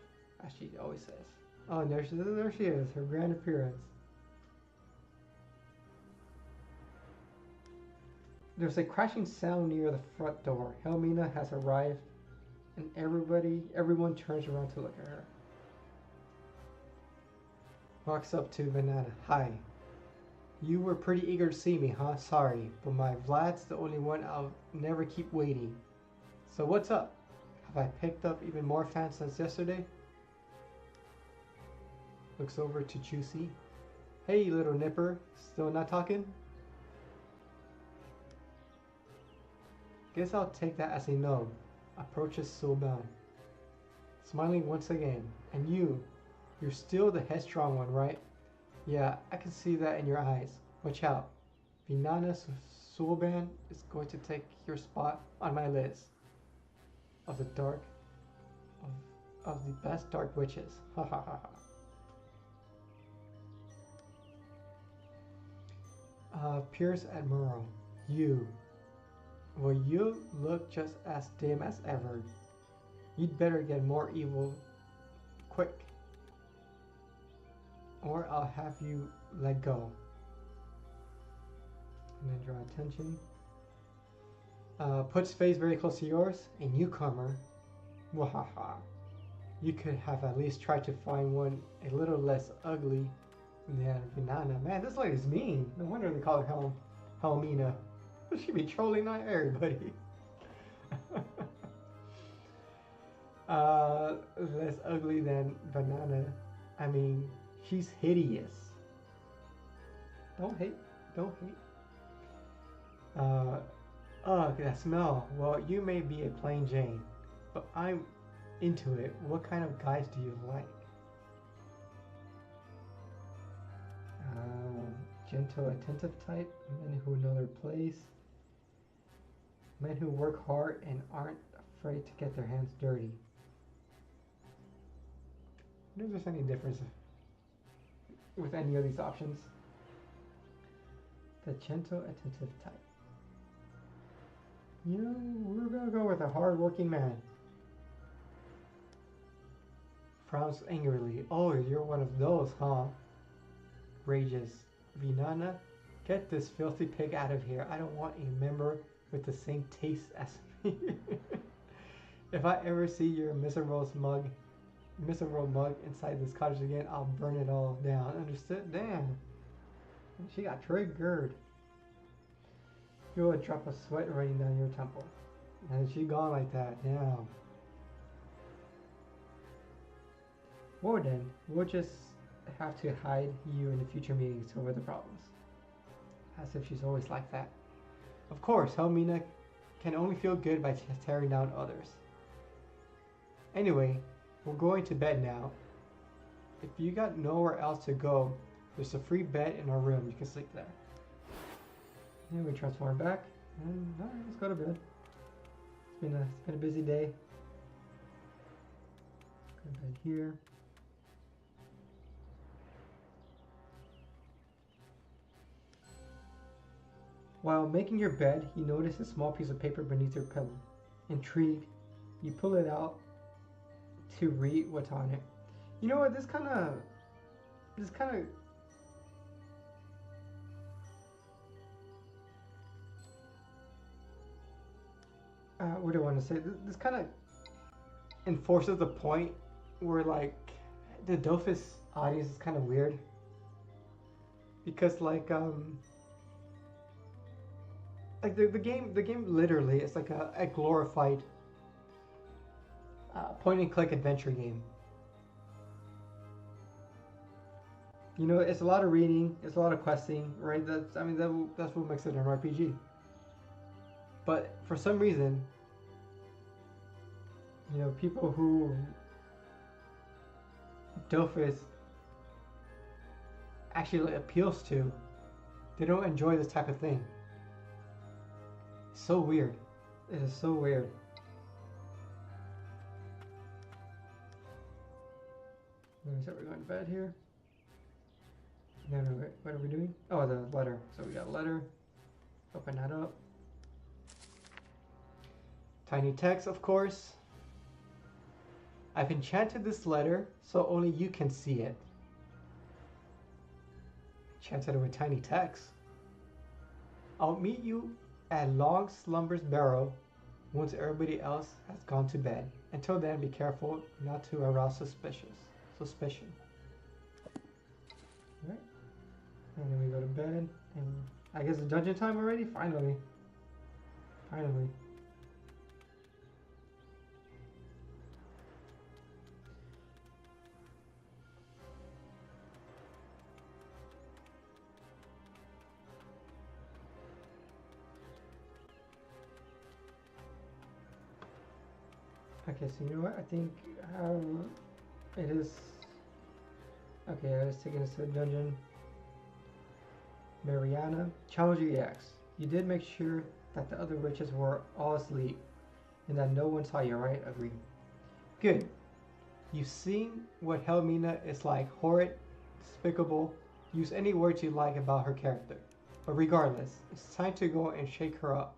as she always says. Oh, and there she is, her grand appearance. There's a crashing sound near the front door. Helmina has arrived, and everyone turns around to look at her. Walks up to Banana. Hi. You were pretty eager to see me, huh? Sorry, but my Vlad's the only one I'll never keep waiting. So what's up? Have I picked up even more fans since yesterday? Looks over to Chusi. Hey, little nipper. Still not talking? Guess I'll take that as a no. Approaches Soban. Smiling once again. And you're still the headstrong one, right? Yeah, I can see that in your eyes. Watch out. Vinana Soban is going to take your spot on my list of the best dark witches. Ha ha ha ha. Pierce Admiral. Well, you look just as dim as ever. You'd better get more evil quick, or I'll have you let go. And then draw attention. Puts face very close to yours. A newcomer. Wahaha. you could have at least tried to find one a little less ugly than Vinana. Man, this lady's mean. No wonder they call her Helmina. She be trolling on everybody. Less ugly than Banana. I mean, she's hideous. Don't hate. Don't hate. Ugh, that smell. Well, you may be a plain Jane, but I'm into it. What kind of guys do you like? Gentle, attentive type. Men who know their place. Men who work hard and aren't afraid to get their hands dirty. I wonder if there's any difference with any of these options. The gentle, attentive type. You know, we're gonna go with a hard-working man. Frowns angrily. Oh, you're one of those, huh? Rages. Vinana, get this filthy pig out of here. I don't want a member with the same taste as me. If I ever see your miserable mug inside this cottage again, I'll burn it all down. Understood? Damn. She got triggered. Feel a drop of sweat running down your temple. And she gone like that. Damn. Well then, we'll just have to hide you in the future meetings over the problems. As if she's always like that. Of course, Helmina can only feel good by tearing down others. Anyway, we're going to bed now. If you got nowhere else to go, there's a free bed in our room. You can sleep there. And we transform back. And alright, let's go to bed. It's been a busy day. Go to bed here. While making your bed, you notice a small piece of paper beneath your pillow. Intrigued, you pull it out to read what's on it. You know what? This kind of. What do I want to say? This kind of enforces the point where, like, the Dofus audience is kind of weird. Because, like the game literally is like a glorified point and click adventure game. You know, it's a lot of reading, it's a lot of questing, right? That's what makes it an RPG. But for some reason, you know, people who Dofus actually appeals to, they don't enjoy this type of thing. It's so weird. It is so weird. So we're going to bed here. No, wait, what are we doing? Oh, the letter. So we got a letter. Open that up. Tiny text, of course. I've enchanted this letter so only you can see it. Enchanted it with tiny text. I'll meet you at Long Slumber's Barrow once everybody else has gone to bed. Until then, be careful not to arouse suspicion. Alright. And then we go to bed. And I guess it's dungeon time already? Finally. Finally. Okay, so you know what? I think it is. Okay, I was taking us to the dungeon. Mariana, challenge your EX. You did make sure that the other witches were all asleep and that no one saw you, right? Agreed. Good. You've seen what Helmina is like. Horrid, despicable. Use any words you like about her character. But regardless, it's time to go and shake her up.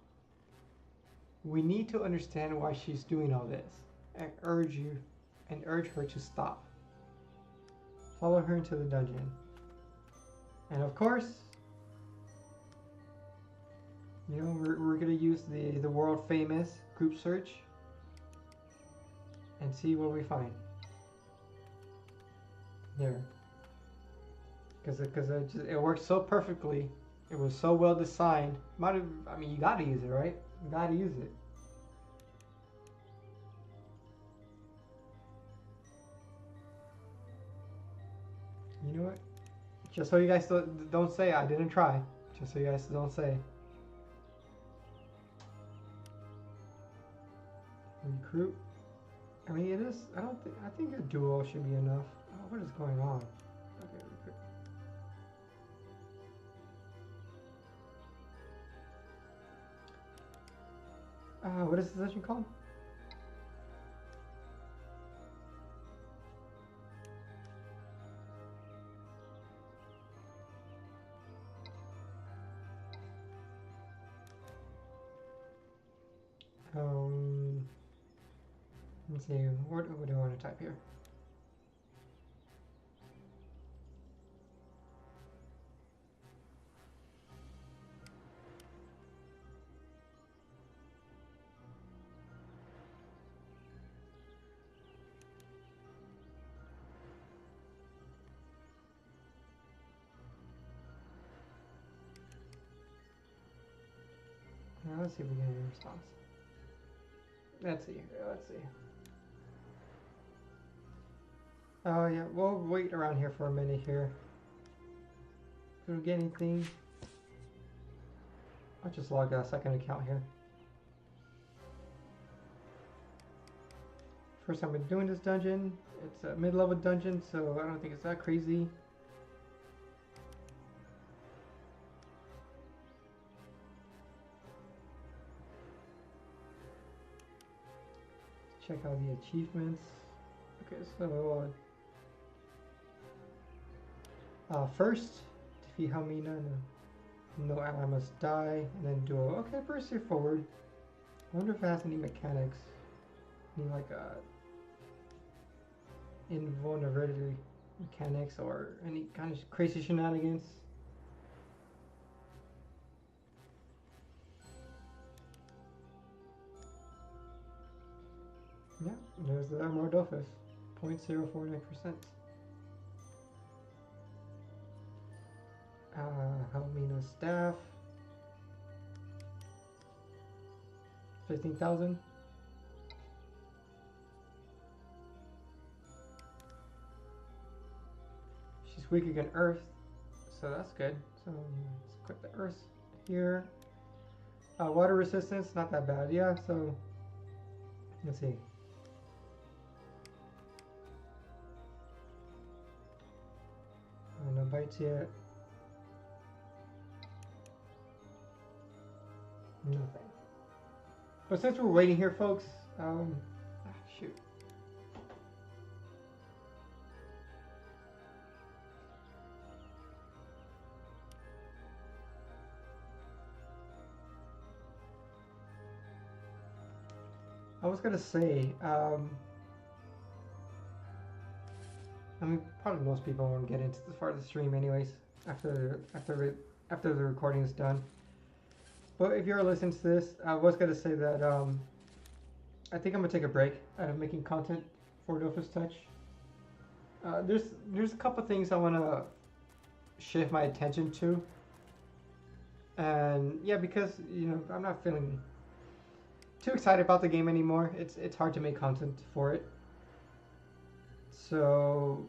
We need to understand why she's doing all this and urge her to stop. Follow her into the dungeon. And of course, you know, we're gonna use the world famous group search and see what we find. here. Because it worked so perfectly. It was so well designed. Might have, I mean, you gotta use it, right? You gotta use it. You know what? Just so you guys don't say I didn't try. Just so you guys don't say. Recruit. I mean, it is. I don't think. I think a duo should be enough. Oh, what is going on? Okay, recruit. What is this session called? Let's see. What do I want to type here? Let's see if we get any response. Let's see here. Let's see. Oh yeah, we'll wait around here for a minute here. If we get anything, I'll just log a second account here. First time we're doing this dungeon. It's a mid-level dungeon, so I don't think it's that crazy. Check out the achievements. Okay, so first, defeat Helmina. No ally must die, and then duo. Okay, pretty straightforward. I wonder if it has any mechanics. Any like invulnerability mechanics or any kind of crazy shenanigans. Yeah, there's the Mordofus, 0.049%. Helmina staff, 15,000. She's weak against Earth, so that's good. So let's equip the Earth here. Water resistance, not that bad. Yeah, so let's see. No bites yet. Nothing. But since we're waiting here, folks, shoot. I was gonna say, I mean, probably most people won't get into this part of the stream, anyways. After the recording is done. But if you're listening to this, I was gonna say that I think I'm gonna take a break out of making content for Dofus Touch. There's a couple things I wanna shift my attention to, and yeah, because I'm not feeling too excited about the game anymore. It's hard to make content for it. So,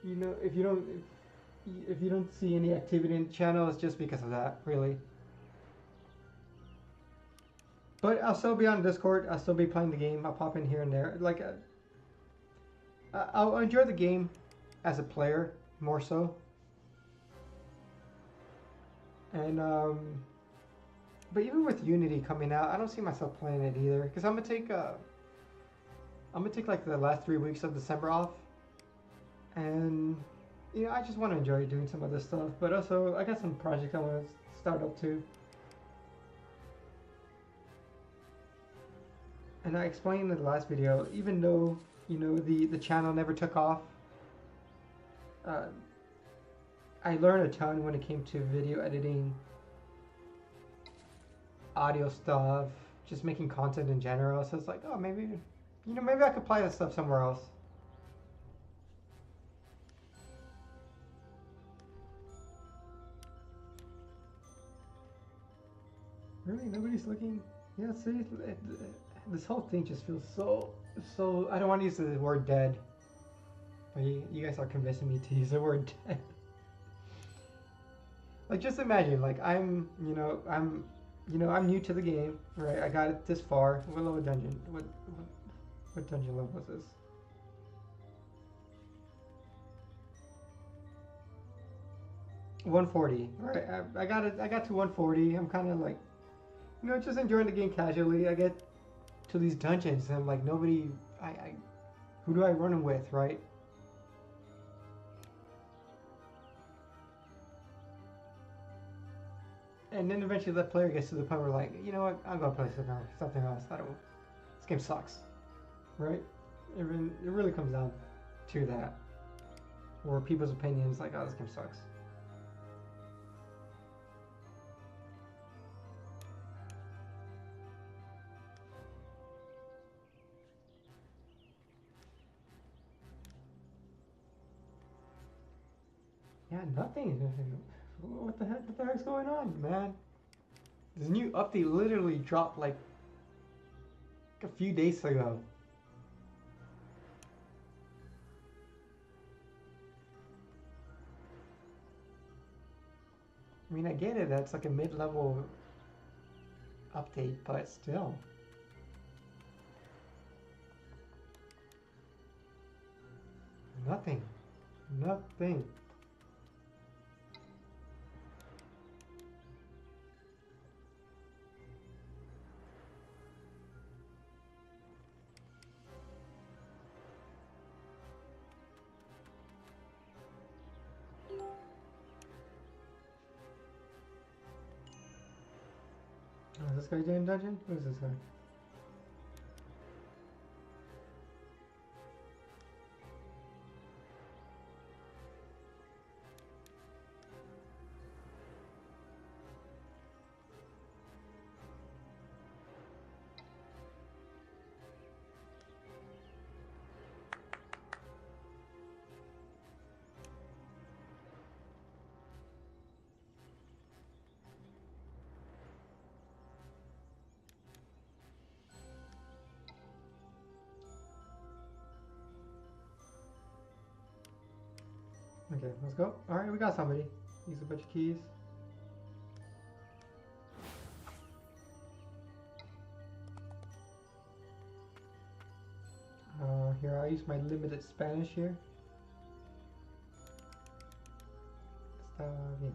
if you don't see any activity in the channel, it's just because of that, really. But I'll still be on Discord. I'll still be playing the game. I'll pop in here and there. Like, I'll enjoy the game as a player more so. And but even with Unity coming out, I don't see myself playing it either. Because I'm gonna take like the last 3 weeks of December off, and I just want to enjoy doing some other stuff. But also, I got some projects I want to start up too. And I explained in the last video, even though the channel never took off, I learned a ton when it came to video editing, audio stuff, just making content in general. So it's like, oh, maybe I could apply this stuff somewhere else. Really? Nobody's looking? Yeah, see, this whole thing just feels so. I don't want to use the word dead, but you guys are convincing me to use the word dead. Like, just imagine, like, I'm new to the game, right? I got it this far. What level dungeon? What dungeon level is this? $140. Right, I got it. I got to 140. I'm kind of like, just enjoying the game casually. I get to these dungeons and I'm like, nobody. Who do I run them with, right? And then eventually the player gets to the point where like, you know what? I'm gonna play something else. This game sucks, right? It really comes down to that, or people's opinions like, oh, this game sucks. Yeah, nothing. What the heck? What the heck's going on, man? This new update literally dropped like a few days ago. I mean, I get it. That's like a mid-level update, but still. Nothing. Nothing. Oh, is this guy doing dungeon? Who is this guy? Okay, let's go. Alright, we got somebody. Use a bunch of keys. Here, I'll use my limited Spanish here. Está bien.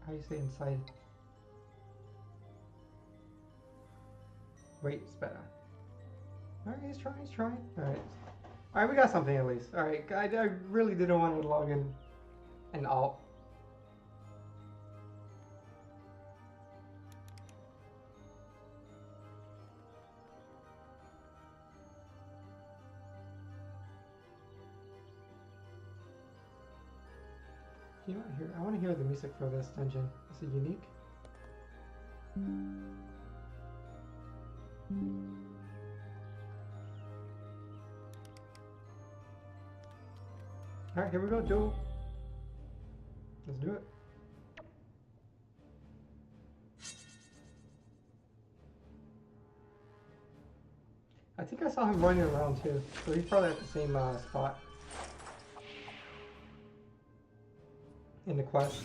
How do you say inside? Wait, espera. Alright, he's trying. Alright. Alright, we got something at least. Alright, I really didn't want to log in and alt. You know what? Here, I want to hear the music for this dungeon. Is it unique? Alright, here we go, Joe. Let's do it. I think I saw him running around too, so he's probably at the same spot in the quest.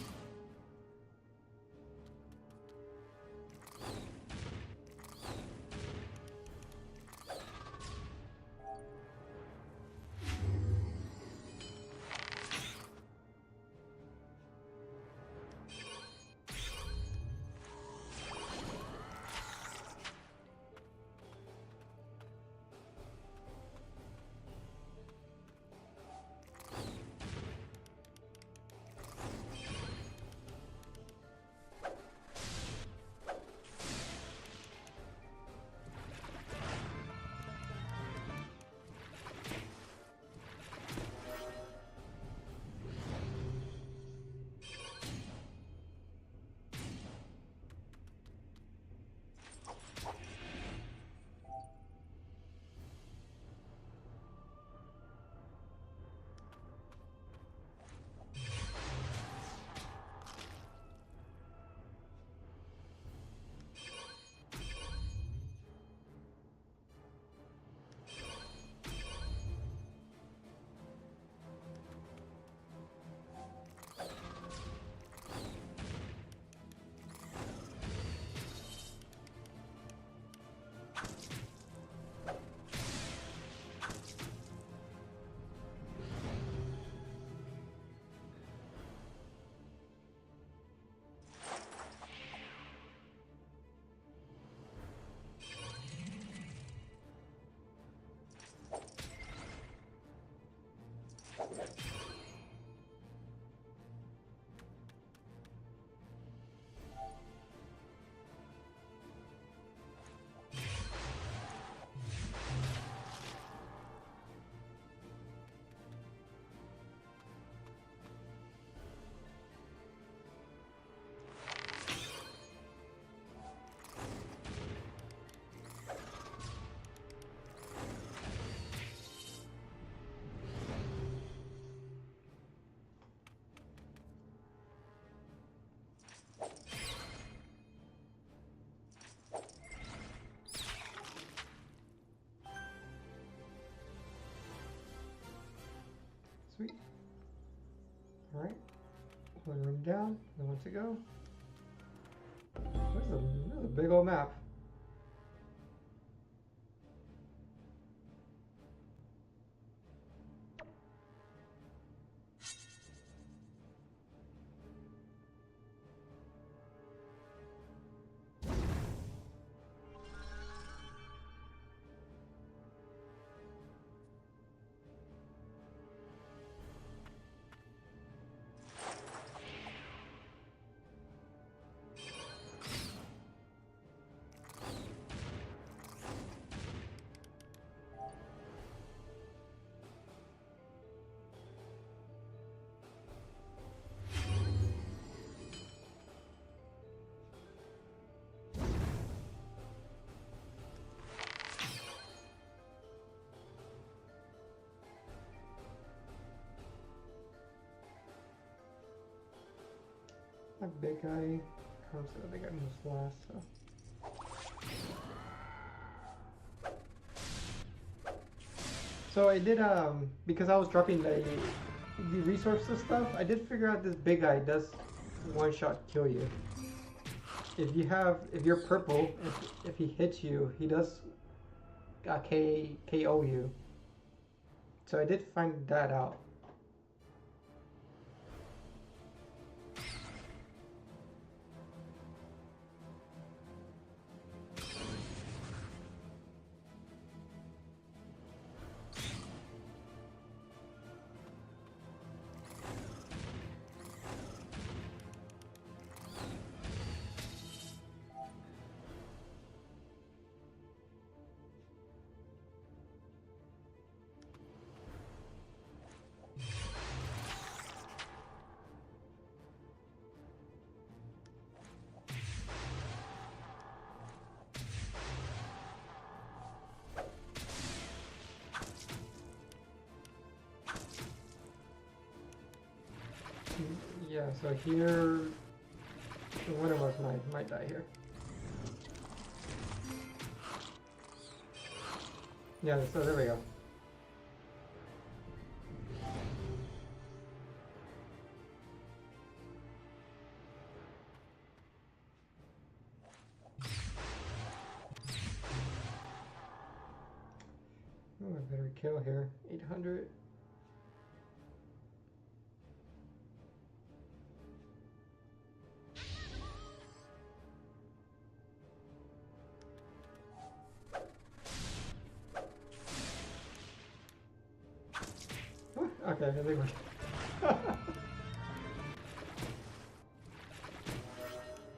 One room down, and one to go. This is a big old map. That big guy comes. The big guy moves last. So I did because I was dropping the resources stuff. I did figure out this big guy does one shot kill you. If you're purple, if he hits you, he does KO you. So I did find that out. Yeah, so here, one of us might die here. Yeah, so there we go. Oh, I better kill here. 800. Okay, I think we're...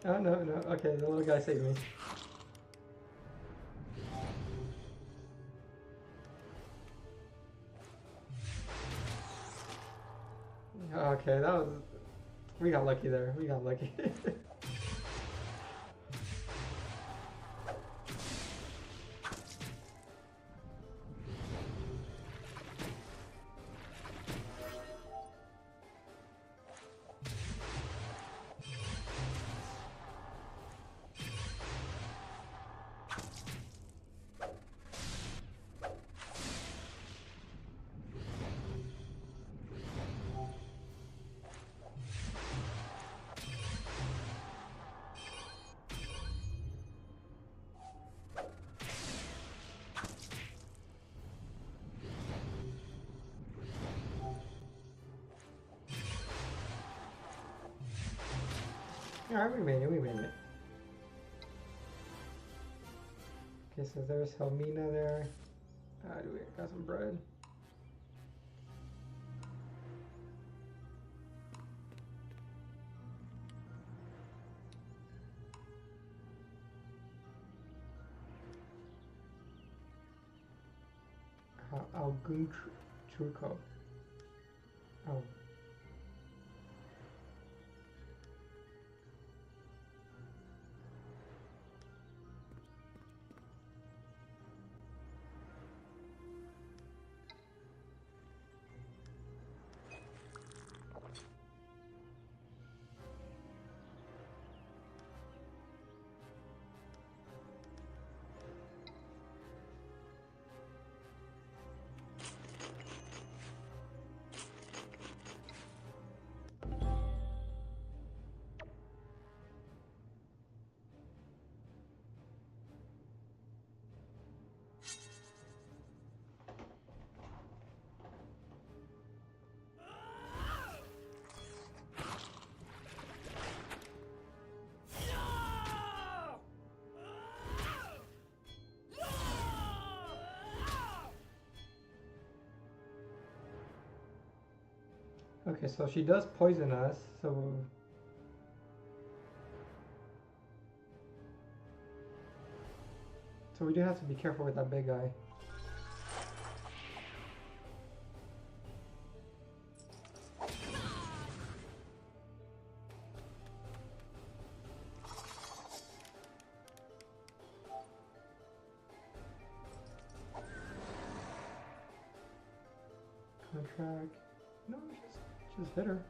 Oh, no, okay, the little guy saved me. Okay, that was... We got lucky there, we got lucky. Alright, we made it. Okay, so there's Helmina there. We got some bread. Algun Churko. Oh. Okay, so she does poison us, so we do have to be careful with that big guy. Contract. No, just hit her.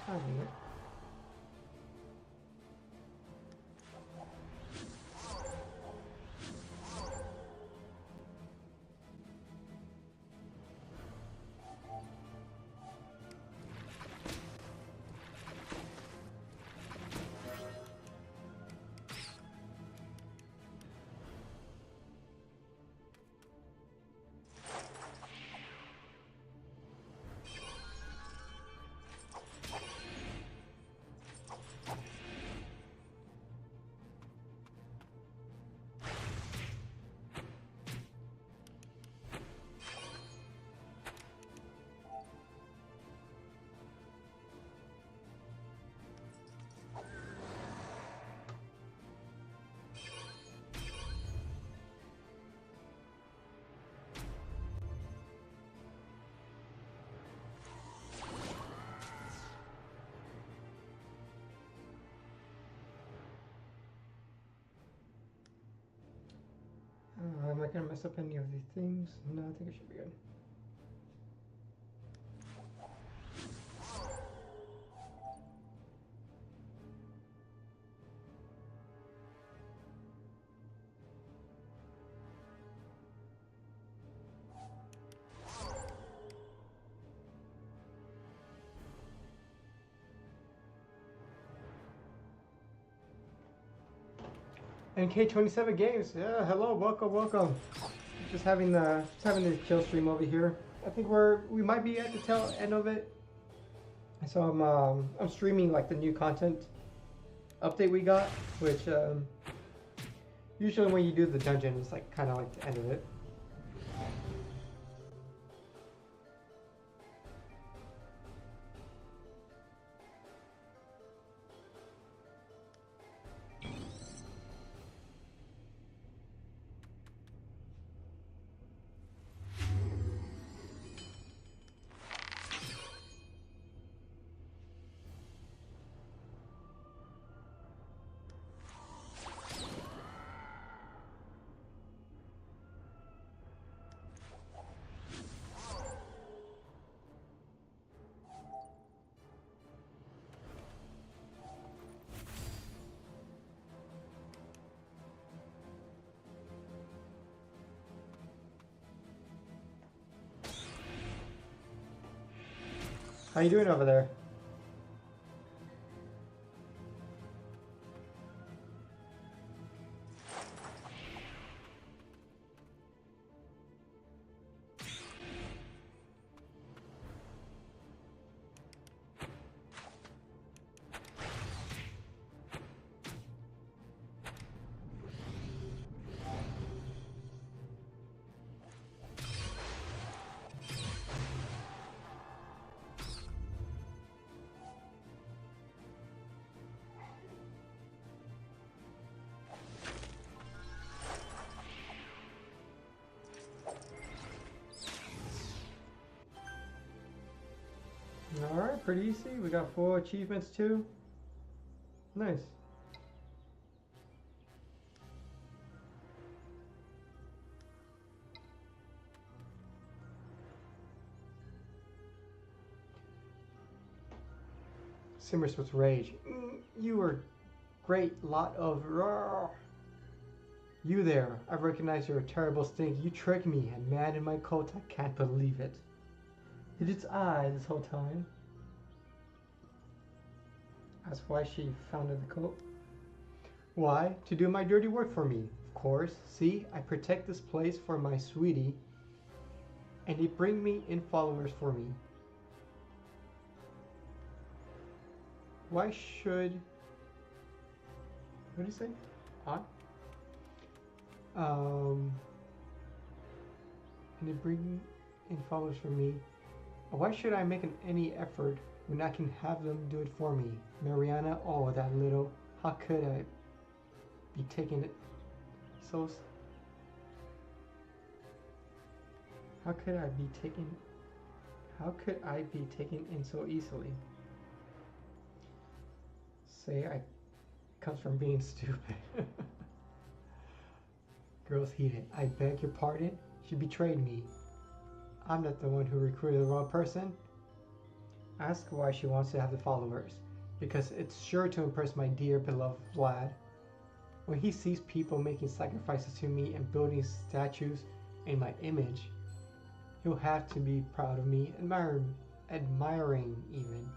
I mean it. Am I gonna mess up any of these things? No, I think it should be good. NK27 Games. Yeah, hello, welcome, welcome. Just having the chill stream over here. I think we might be at the tail end of it. So I'm streaming like the new content update we got, which usually when you do the dungeon, it's like kind of like the end of it. How you doing over there? Alright, pretty easy. We got 4 achievements too. Nice. Simmers with rage. You are great lot of roar. You there. I recognize your terrible stink. You tricked me, and man in my coat, I can't believe it. It's I this whole time. That's why she founded the cult. Why? To do my dirty work for me, of course. See, I protect this place for my sweetie, and they bring me in followers for me. Why should... What did he say? On? And they bring in followers for me. Why should I make any effort when I can have them do it for me? Mariana, oh, that little... How could I be taking it so... How could I be taken... How could I be taken in so easily? Say I... Comes from being stupid. Girls heated. I beg your pardon? She betrayed me. I'm not the one who recruited the wrong person. Ask why she wants to have the followers. Because it's sure to impress my dear beloved Vlad. When he sees people making sacrifices to me and building statues in my image, he'll have to be proud of me, admiring even.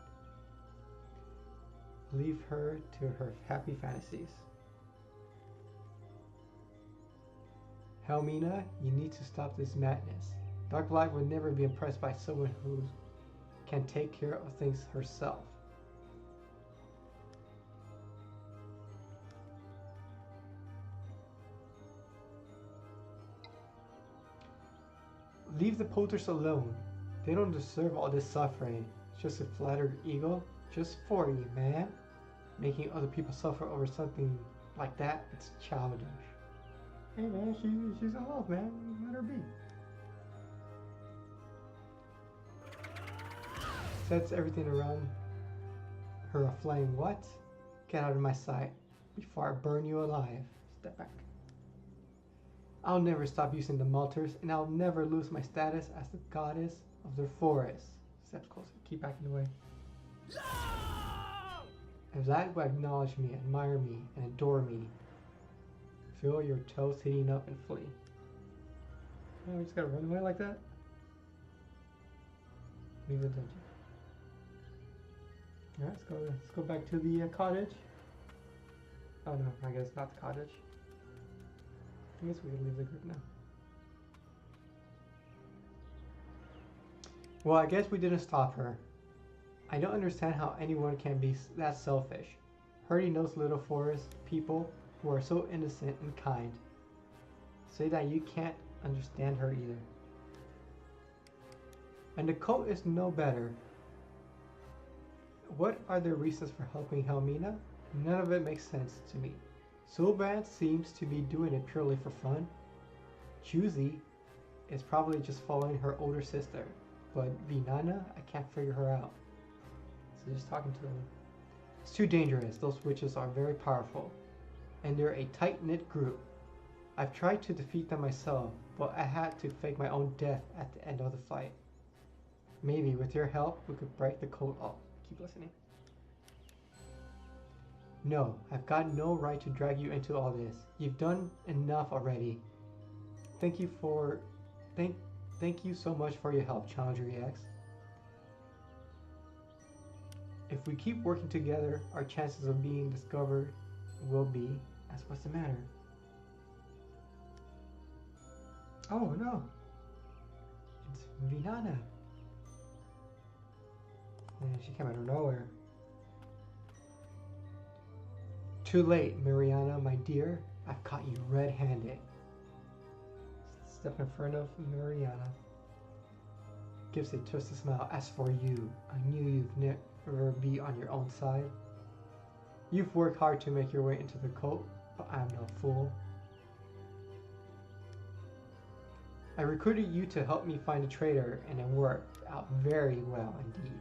Leave her to her happy fantasies. Helmina, you need to stop this madness. Dark Light would never be impressed by someone who can take care of things herself. Leave the Poulters alone. They don't deserve all this suffering. It's just a flattered ego. Just for you, man. Making other people suffer over something like that, it's childish. Hey man, she's in love, man. Let her be. Sets everything around her aflame. What? Get out of my sight before I burn you alive. Step back. I'll never stop using the Malters, and I'll never lose my status as the goddess of their forest. Steps closer. Keep backing away. If that will acknowledge me, admire me, and adore me, feel your toes heating up and flee. Oh, we just gotta run away like that? Leave the dungeon. Alright, let's go back to the cottage. Oh no, I guess not the cottage. I guess we can leave the group now. Well, I guess we didn't stop her. I don't understand how anyone can be that selfish, hurting those little forest people who are so innocent and kind. Say that you can't understand her either. And the cult is no better. What are their reasons for helping Helmina? None of it makes sense to me. Sulbrand seems to be doing it purely for fun. Chuzi is probably just following her older sister. But Vinana, I can't figure her out. So just talking to them. It's too dangerous. Those witches are very powerful. And they're a tight-knit group. I've tried to defeat them myself, but I had to fake my own death at the end of the fight. Maybe with your help, we could break the code up. Keep listening. No, I've got no right to drag you into all this. You've done enough already. Thank you so much for your help, Challenger EX. If we keep working together, our chances of being discovered will be... What's the matter? Oh no! It's Vinana. And she came out of nowhere. Too late, Mariana, my dear. I've caught you red-handed. Step in front of Mariana. Gives a twisted smile. As for you, I knew you'd never be on your own side. You've worked hard to make your way into the cult, but I'm no fool. I recruited you to help me find a traitor, and it worked out very well indeed.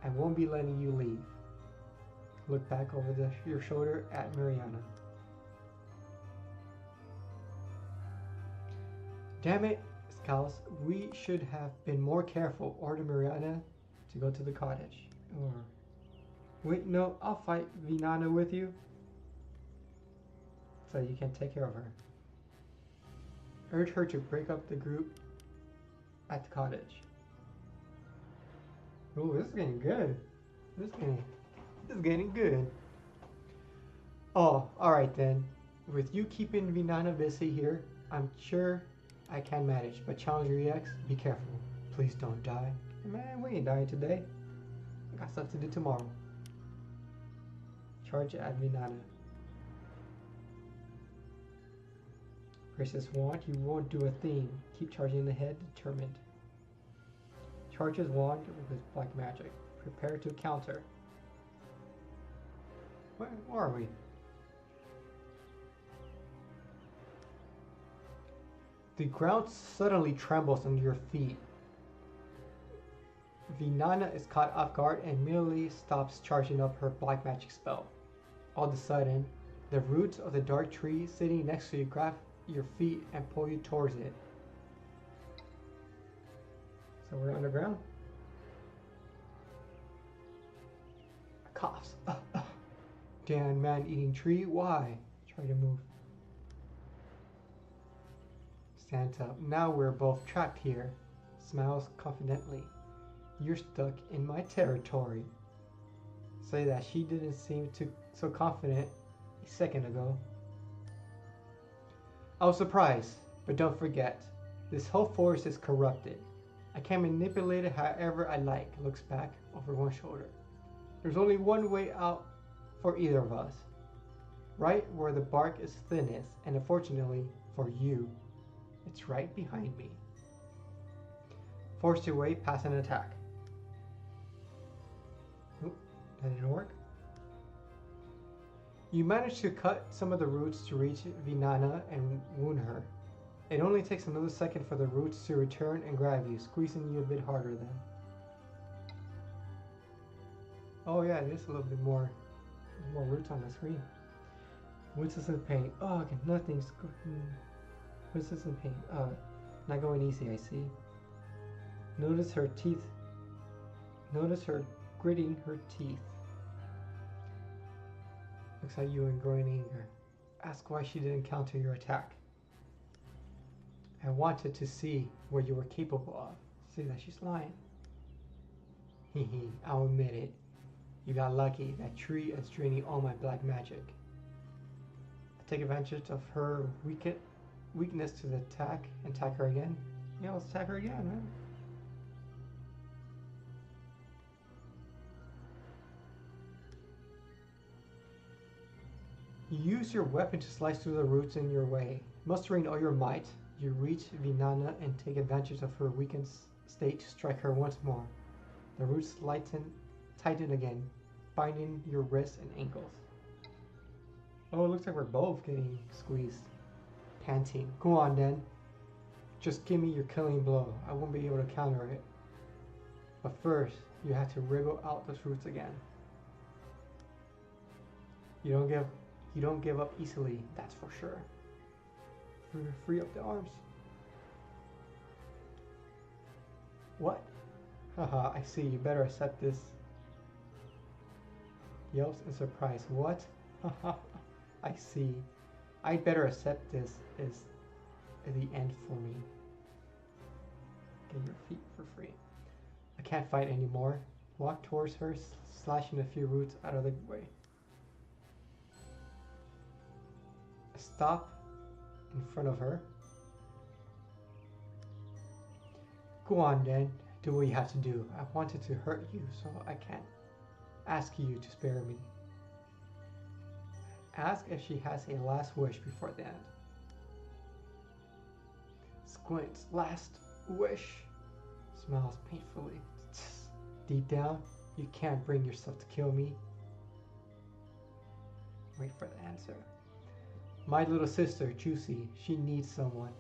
I won't be letting you leave. Look back over your shoulder at Mariana. Damn it, Scouse, we should have been more careful. Order Mariana to go to the cottage. Or wait, no, I'll fight Vinana with you. So you can take care of her. Urge her to break up the group at the cottage. Oh, this is getting good. This is getting good. Oh, alright then. With you keeping Vinana busy here, I'm sure I can manage. But Challenger EX, be careful. Please don't die. Man, we ain't dying today. I got stuff to do tomorrow. Charge at Vinana. Gracious wand, you won't do a thing. Keep charging the head, determined. Charges wand with black magic. Prepare to counter. Where are we? The ground suddenly trembles under your feet. Vinana is caught off guard and immediately stops charging up her black magic spell. All of a sudden, the roots of the dark tree sitting next to you grab your feet and pull you towards it. So we're underground. Coughs. Damn man-eating tree, why? Try to move. Stands up. Now we're both trapped here. Smiles confidently. You're stuck in my territory. Say that she didn't seem so confident a second ago. I was surprised, but don't forget, this whole forest is corrupted. I can manipulate it however I like. Looks back over one shoulder. There's only one way out for either of us. Right where the bark is thinnest, and unfortunately for you, it's right behind me. Force your way past an attack. Oop, that didn't work. You manage to cut some of the roots to reach Vinana and wound her. It only takes another second for the roots to return and grab you, squeezing you a bit harder then. Oh yeah, there's a little bit more roots on the screen. Witches in pain. Oh, okay, nothing's good. Witches in pain. Not going easy, I see. Notice her teeth. Notice her gritting her teeth. Looks at you in growing anger. Ask why she didn't counter your attack. I wanted to see what you were capable of. See that she's lying. Hehe, I'll admit it. You got lucky. That tree is draining all my black magic. Take advantage of her weakness to the attack and attack her again. Yeah, let's attack her again, man. You use your weapon to slice through the roots in your way. Mustering all your might, you reach Vinana and take advantage of her weakened state to strike her once more. The roots tighten again, binding your wrists and ankles. Oh, it looks like we're both getting squeezed. Panting. Go on then. Just give me your killing blow. I won't be able to counter it. But first, you have to wriggle out those roots again. You don't give up easily, that's for sure. Free up the arms. What? Haha, I see. You better accept this. Yelps in surprise. What? Haha, I see. I better accept this is the end for me. Get your feet for free. I can't fight anymore. Walk towards her, slashing a few roots out of the way. Stop in front of her. Go on then, do what you have to do. I wanted to hurt you, so I can't ask you to spare me. Ask if she has a last wish before the end. Squint's last wish. Smiles painfully. Deep down, you can't bring yourself to kill me. Wait for the answer. My little sister, Juicy, she needs someone.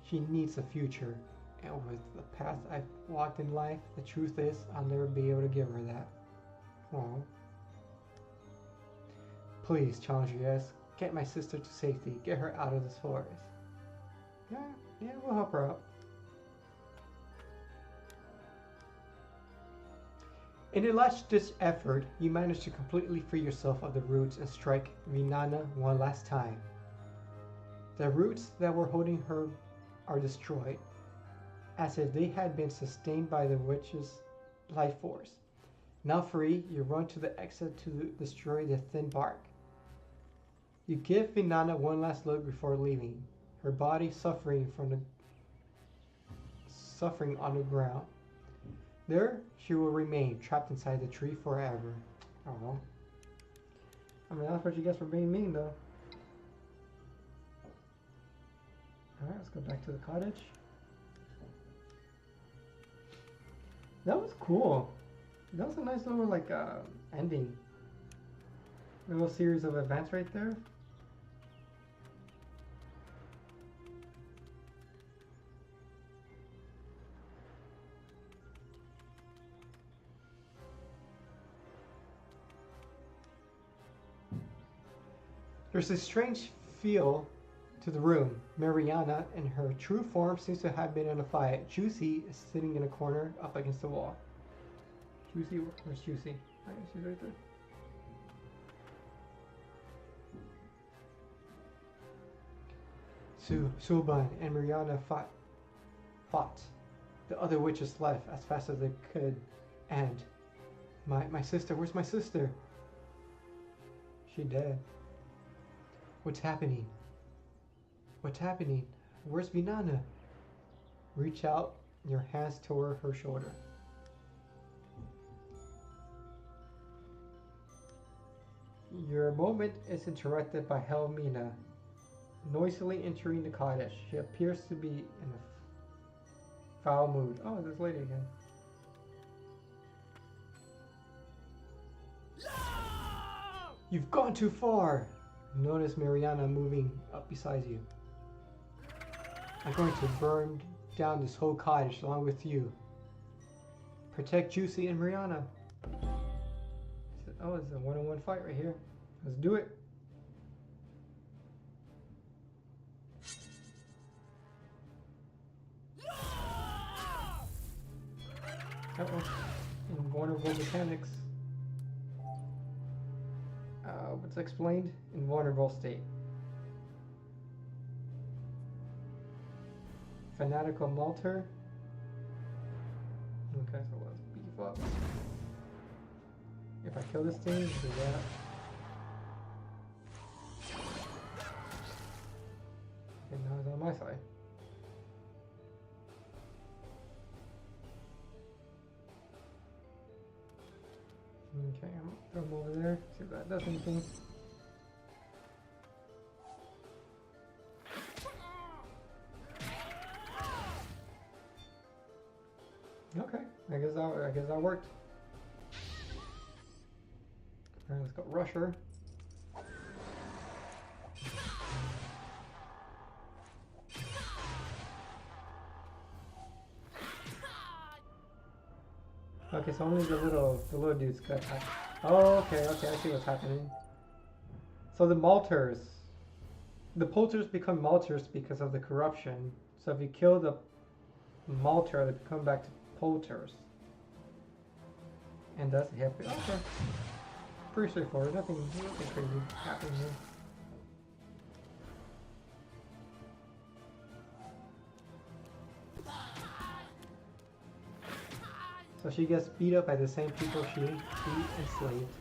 She needs a future. And with the path I've walked in life, the truth is, I'll never be able to give her that. Oh. Please, Chandrias, get my sister to safety. Get her out of this forest. Yeah, we'll help her out. In a last-ditch effort, you manage to completely free yourself of the roots and strike Vinana one last time. The roots that were holding her are destroyed, as if they had been sustained by the witch's life force. Now free, you run to the exit to destroy the thin bark. You give Vinana one last look before leaving, her body suffering on the ground. There, she will remain trapped inside the tree forever. Oh. I mean, that's what you get for being mean, though. Alright, let's go back to the cottage. That was cool. That was a nice little, like, ending. A little series of events right there. There's a strange feel to the room. Mariana, in her true form, seems to have been in a fight. Juicy is sitting in a corner up against the wall. Juicy, where's Juicy? I guess she's right there. Sulban and Mariana fought. The other witches left as fast as they could. And my sister, where's my sister? She dead. What's happening? What's happening? Where's Vinana? Reach out your hands toward her shoulder. Your moment is interrupted by Helmina, noisily entering the cottage. She appears to be in a foul mood. Oh, this lady again. You've gone too far! Notice Mariana moving up beside you. I'm going to burn down this whole cottage along with you. Protect Juicy and Mariana. Oh, it's a one-on-one fight right here. Let's do it. Invulnerable mechanics. What's explained? Invulnerable state. Fanatical Malter. Okay, so let's beef up. If I kill this thing, do that. side. Okay, I'm gonna throw him over there, see if that does anything. Okay, I guess that worked. Alright, let's go rush her. Okay, so only the little dudes got attacked. Oh, okay, I see what's happening. So the Poulters become Malters because of the corruption. So if you kill the Malter, they become back to Poulters. And that's the happy. Okay. Pretty straightforward, nothing crazy happening here. So she gets beat up by the same people she enslaved.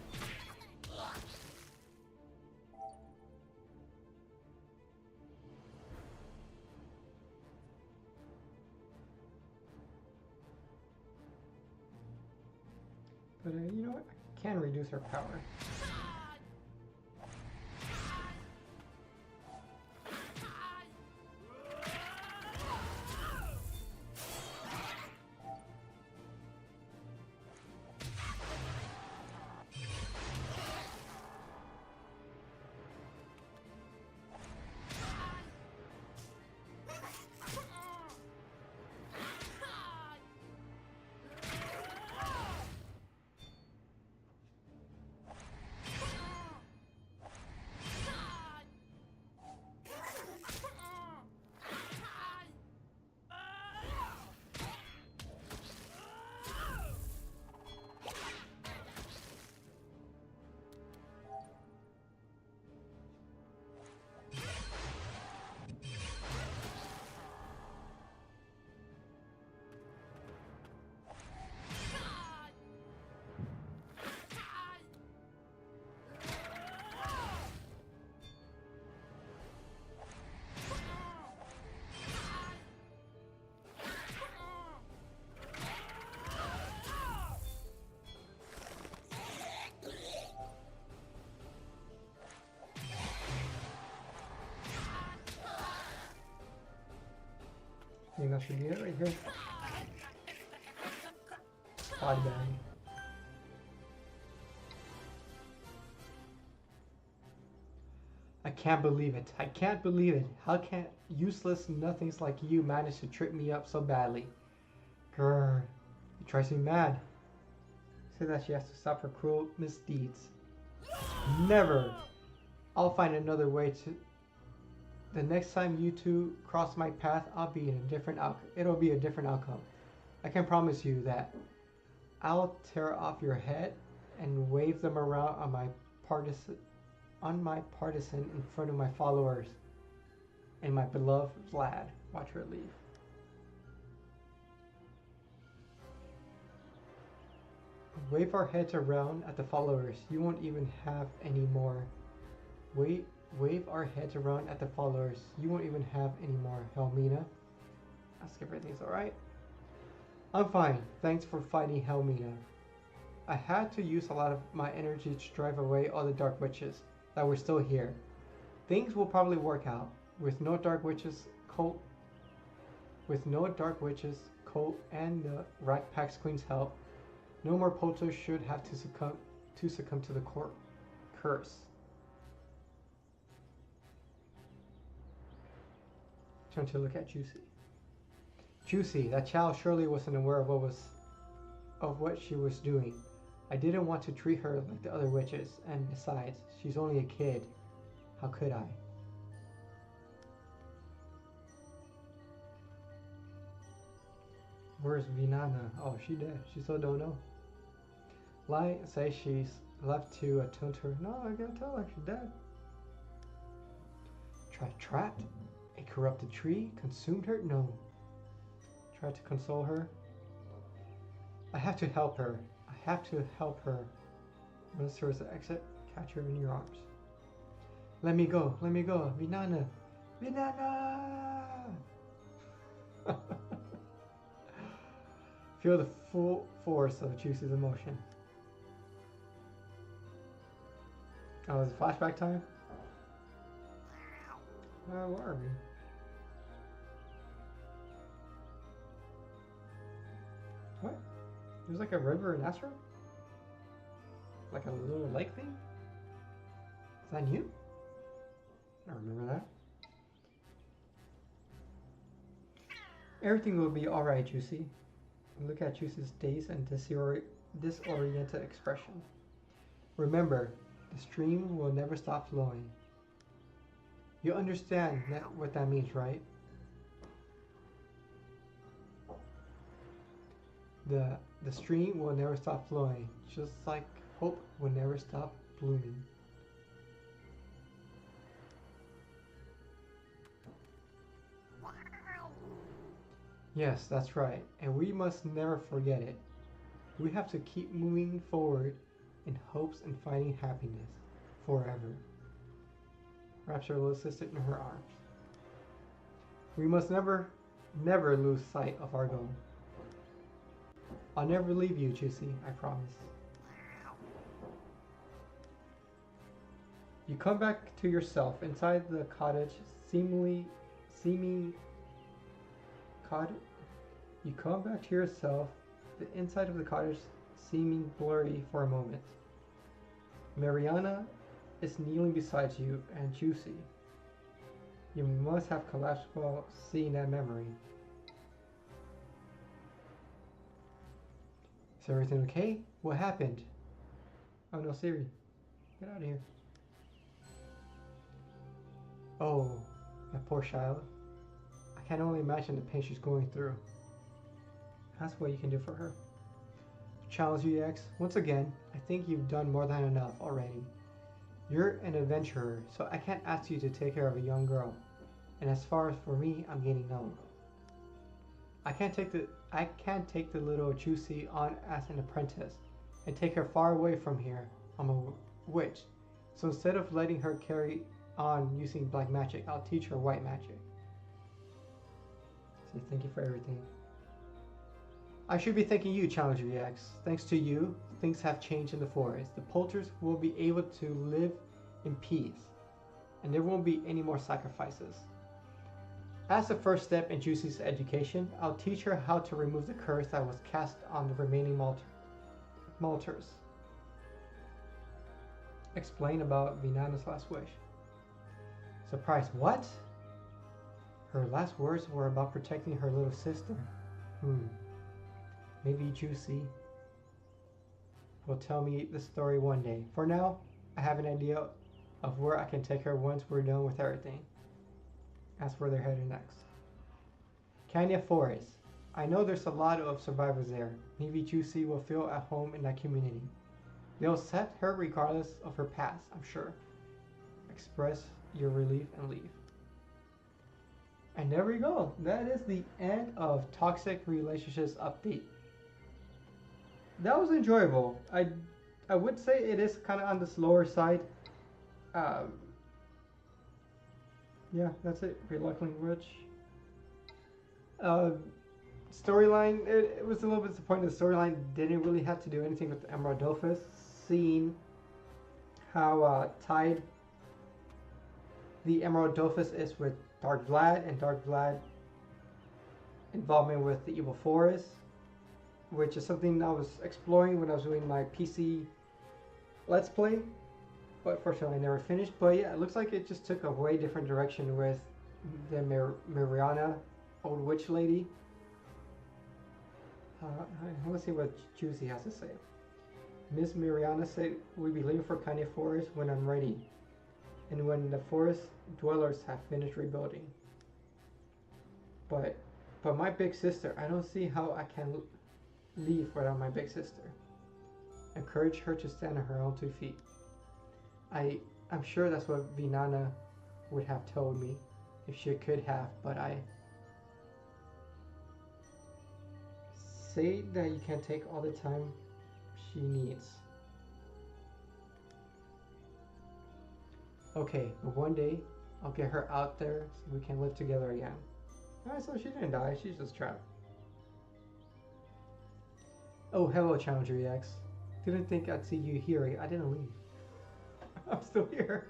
But you know what? I can reduce her power. I think that should be it right here. Body bag. I can't believe it. I can't believe it. How can useless nothings like you manage to trip me up so badly? Grr. It drives me mad. Say that she has to stop her cruel misdeeds. Never! I'll find another way to... The next time you two cross my path, I'll be in a different outcome. It'll be a different outcome. I can promise you that. I'll tear off your head and wave them around on my partisan in front of my followers and my beloved Vlad. Watch her leave. Wave our heads around at the followers. You won't even have any more. Wave our heads around at the followers. You won't even have any more. Helmina. Ask if everything's alright. I'm fine. Thanks for fighting Helmina. I had to use a lot of my energy to drive away all the dark witches that were still here. Things will probably work out. With no dark witches, Colt and the Rat Pack's Queen's help, no more Poulters should have to succumb to the curse. Turn to look at Juicy. Juicy, that child surely wasn't aware of what she was doing. I didn't want to treat her like the other witches, and besides, she's only a kid. How could I? Where's Vinana? Oh, she dead. She still don't know. Lie say she's left to attune to her. No, I gotta tell her she's dead. Trapped? A corrupted tree consumed her? No. Tried to console her. I have to help her. I have to help her. Once there is an exit, catch her in your arms. Let me go. Let me go. Vinana. Vinana! Feel the full force of Juicy's emotion. Oh, is it flashback time? Where are we? What? There's like a river in Astro? Like a little lake thing? Is that new? I don't remember that. Everything will be alright, Juicy. Look at Juicy's dazed and disoriented expression. Remember, the stream will never stop flowing. You understand what that means, right? The stream will never stop flowing, just like hope will never stop blooming. Yes, that's right, and we must never forget it. We have to keep moving forward in hopes and finding happiness forever. Wraps her little sister in her arms. We must never lose sight of our goal. I'll never leave you, Juicy, I promise. You come back to yourself inside the cottage, You come back to yourself, the inside of the cottage seeming blurry for a moment. Mariana is kneeling beside you and Juicy. You must have collapsed while seeing that memory. Is everything okay? What happened? Oh no, Siri. Get out of here. Oh, that poor child. I can only imagine the pain she's going through. That's what you can do for her. Challenge EX, once again, I think you've done more than enough already. You're an adventurer, so I can't ask you to take care of a young girl. And as far as for me, I'm getting old. I can't take the little Juicy on as an apprentice and take her far away from here. I'm a witch. So instead of letting her carry on using black magic, I'll teach her white magic. So thank you for everything. I should be thanking you, Challenger EX. Thanks to you, things have changed in the forest. The poulters will be able to live in peace, and there won't be any more sacrifices. As the first step in Juicy's education, I'll teach her how to remove the curse that was cast on the remaining Malters. Explain about Vinana's last wish. Surprise, what? Her last words were about protecting her little sister. Maybe Juicy will tell me the story one day. For now, I have an idea of where I can take her once we're done with everything. That's where they're headed next. Cania Forest. I know there's a lot of survivors there. Maybe Juicy will feel at home in that community. They'll accept her regardless of her past, I'm sure. Express your relief and leave. And there we go. That is the end of Toxic Relationships Update. That was enjoyable. I would say it is kind of on the slower side. Yeah, that's it. Reluctantly Rich. Storyline, it was a little bit disappointing. The storyline didn't really have to do anything with Emerald Dolphus. Seeing how tied the Emerald Dolphus is with Dark Vlad, and Dark Vlad involvement with the Evil Forest, which is something I was exploring when I was doing my PC Let's Play, but fortunately I never finished. But yeah, it looks like it just took a way different direction with the Mariana, old witch lady. Let's see what Juicy has to say. Miss Mariana said we'll be leaving for Cania Forest when I'm ready, and when the forest dwellers have finished rebuilding. But my big sister, I don't see how I can leave without my big sister. Encourage her to stand on her own 2 feet. I'm sure that's what Vinana would have told me if she could have, but I say that you can take all the time she needs. Okay, but one day I'll get her out there so we can live together again. Alright, so she didn't die. She's just trapped. Oh, hello, Challenger EX. Didn't think I'd see you here. I didn't leave. I'm still here.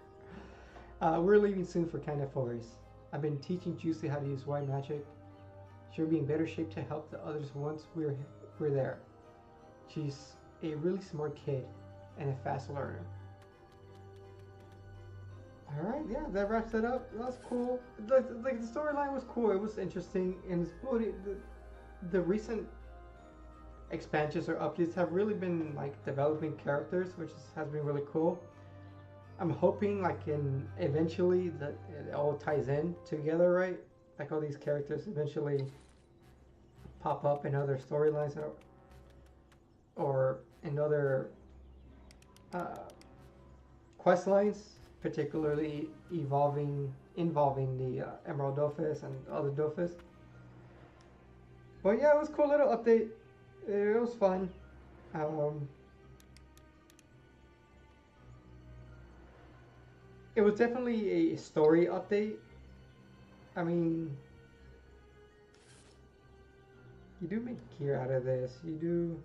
We're leaving soon for Kind Forest. I've been teaching Juicy how to use white magic. She'll be in better shape to help the others once we're there. She's a really smart kid and a fast learner. Alright, yeah, that wraps it up. That's cool. Like the storyline was cool. It was interesting, and the recent expansions or updates have really been like developing characters, which has been really cool. I'm hoping like eventually that it all ties in together, right? Like all these characters eventually pop up in other storylines or in other quest lines, particularly involving the Emerald Dofus and other Dofus. But yeah, it was a cool little update. It was fun. It was definitely a story update. I mean, you do make gear out of this. You do.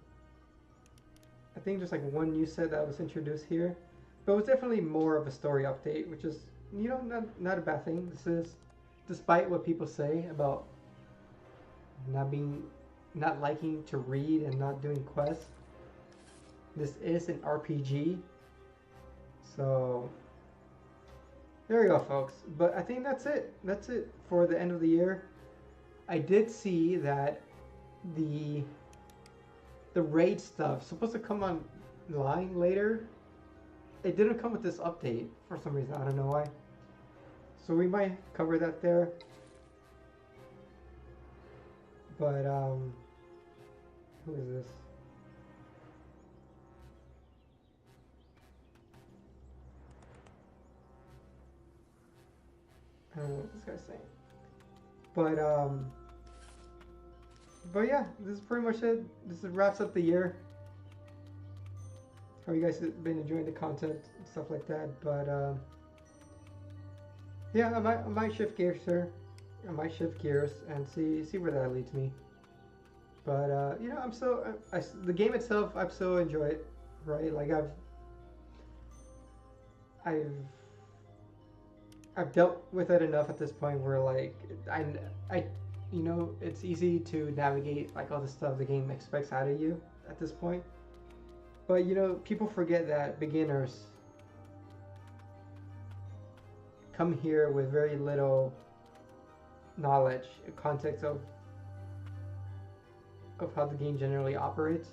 I think there's like one new set that was introduced here, but it was definitely more of a story update, which is, you know, not a bad thing. This is, despite what people say about not liking to read and not doing quests, this is an RPG. So there you go, folks. But I think that's it. That's it for the end of the year. I did see that the raid stuff supposed to come online later. It didn't come with this update for some reason. I don't know why. So we might cover that there. But who is this? I don't know what this guy's saying. But yeah, this is pretty much it. This wraps up the year. How you guys have been enjoying the content and stuff like that. But yeah, I might shift gears, sir. I might shift gears and see where that leads me. But you know, the game itself, I've so enjoyed it, right? Like I've dealt with it enough at this point where like I you know, it's easy to navigate like all the stuff the game expects out of you at this point. But you know, people forget that beginners come here with very little knowledge, context of how the game generally operates.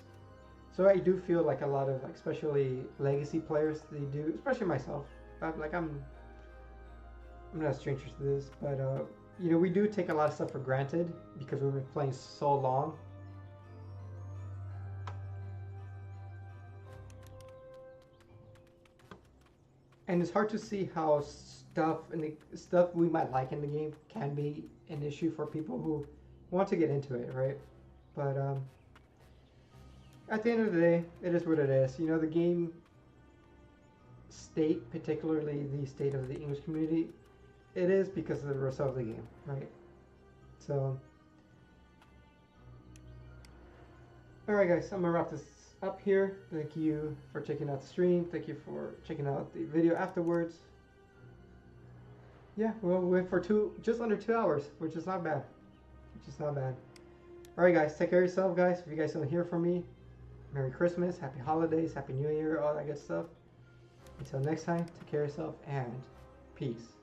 So I do feel like a lot of, like, especially legacy players, they do, especially myself. I'm not a stranger to this, but you know, we do take a lot of stuff for granted because we've been playing so long. And it's hard to see how stuff we might like in the game can be an issue for people who want to get into it, right? But at the end of the day, it is what it is. You know, the game state, particularly the state of the English community, it is because of the result of the game, right? So, alright guys, I'm gonna wrap this up here. Thank you for checking out the stream. Thank you for checking out the video afterwards. Yeah, well, we went for just under 2 hours, which is not bad. Alright guys, take care of yourself, guys. If you guys don't hear from me, Merry Christmas, Happy Holidays, Happy New Year, all that good stuff. Until next time, take care of yourself, and peace.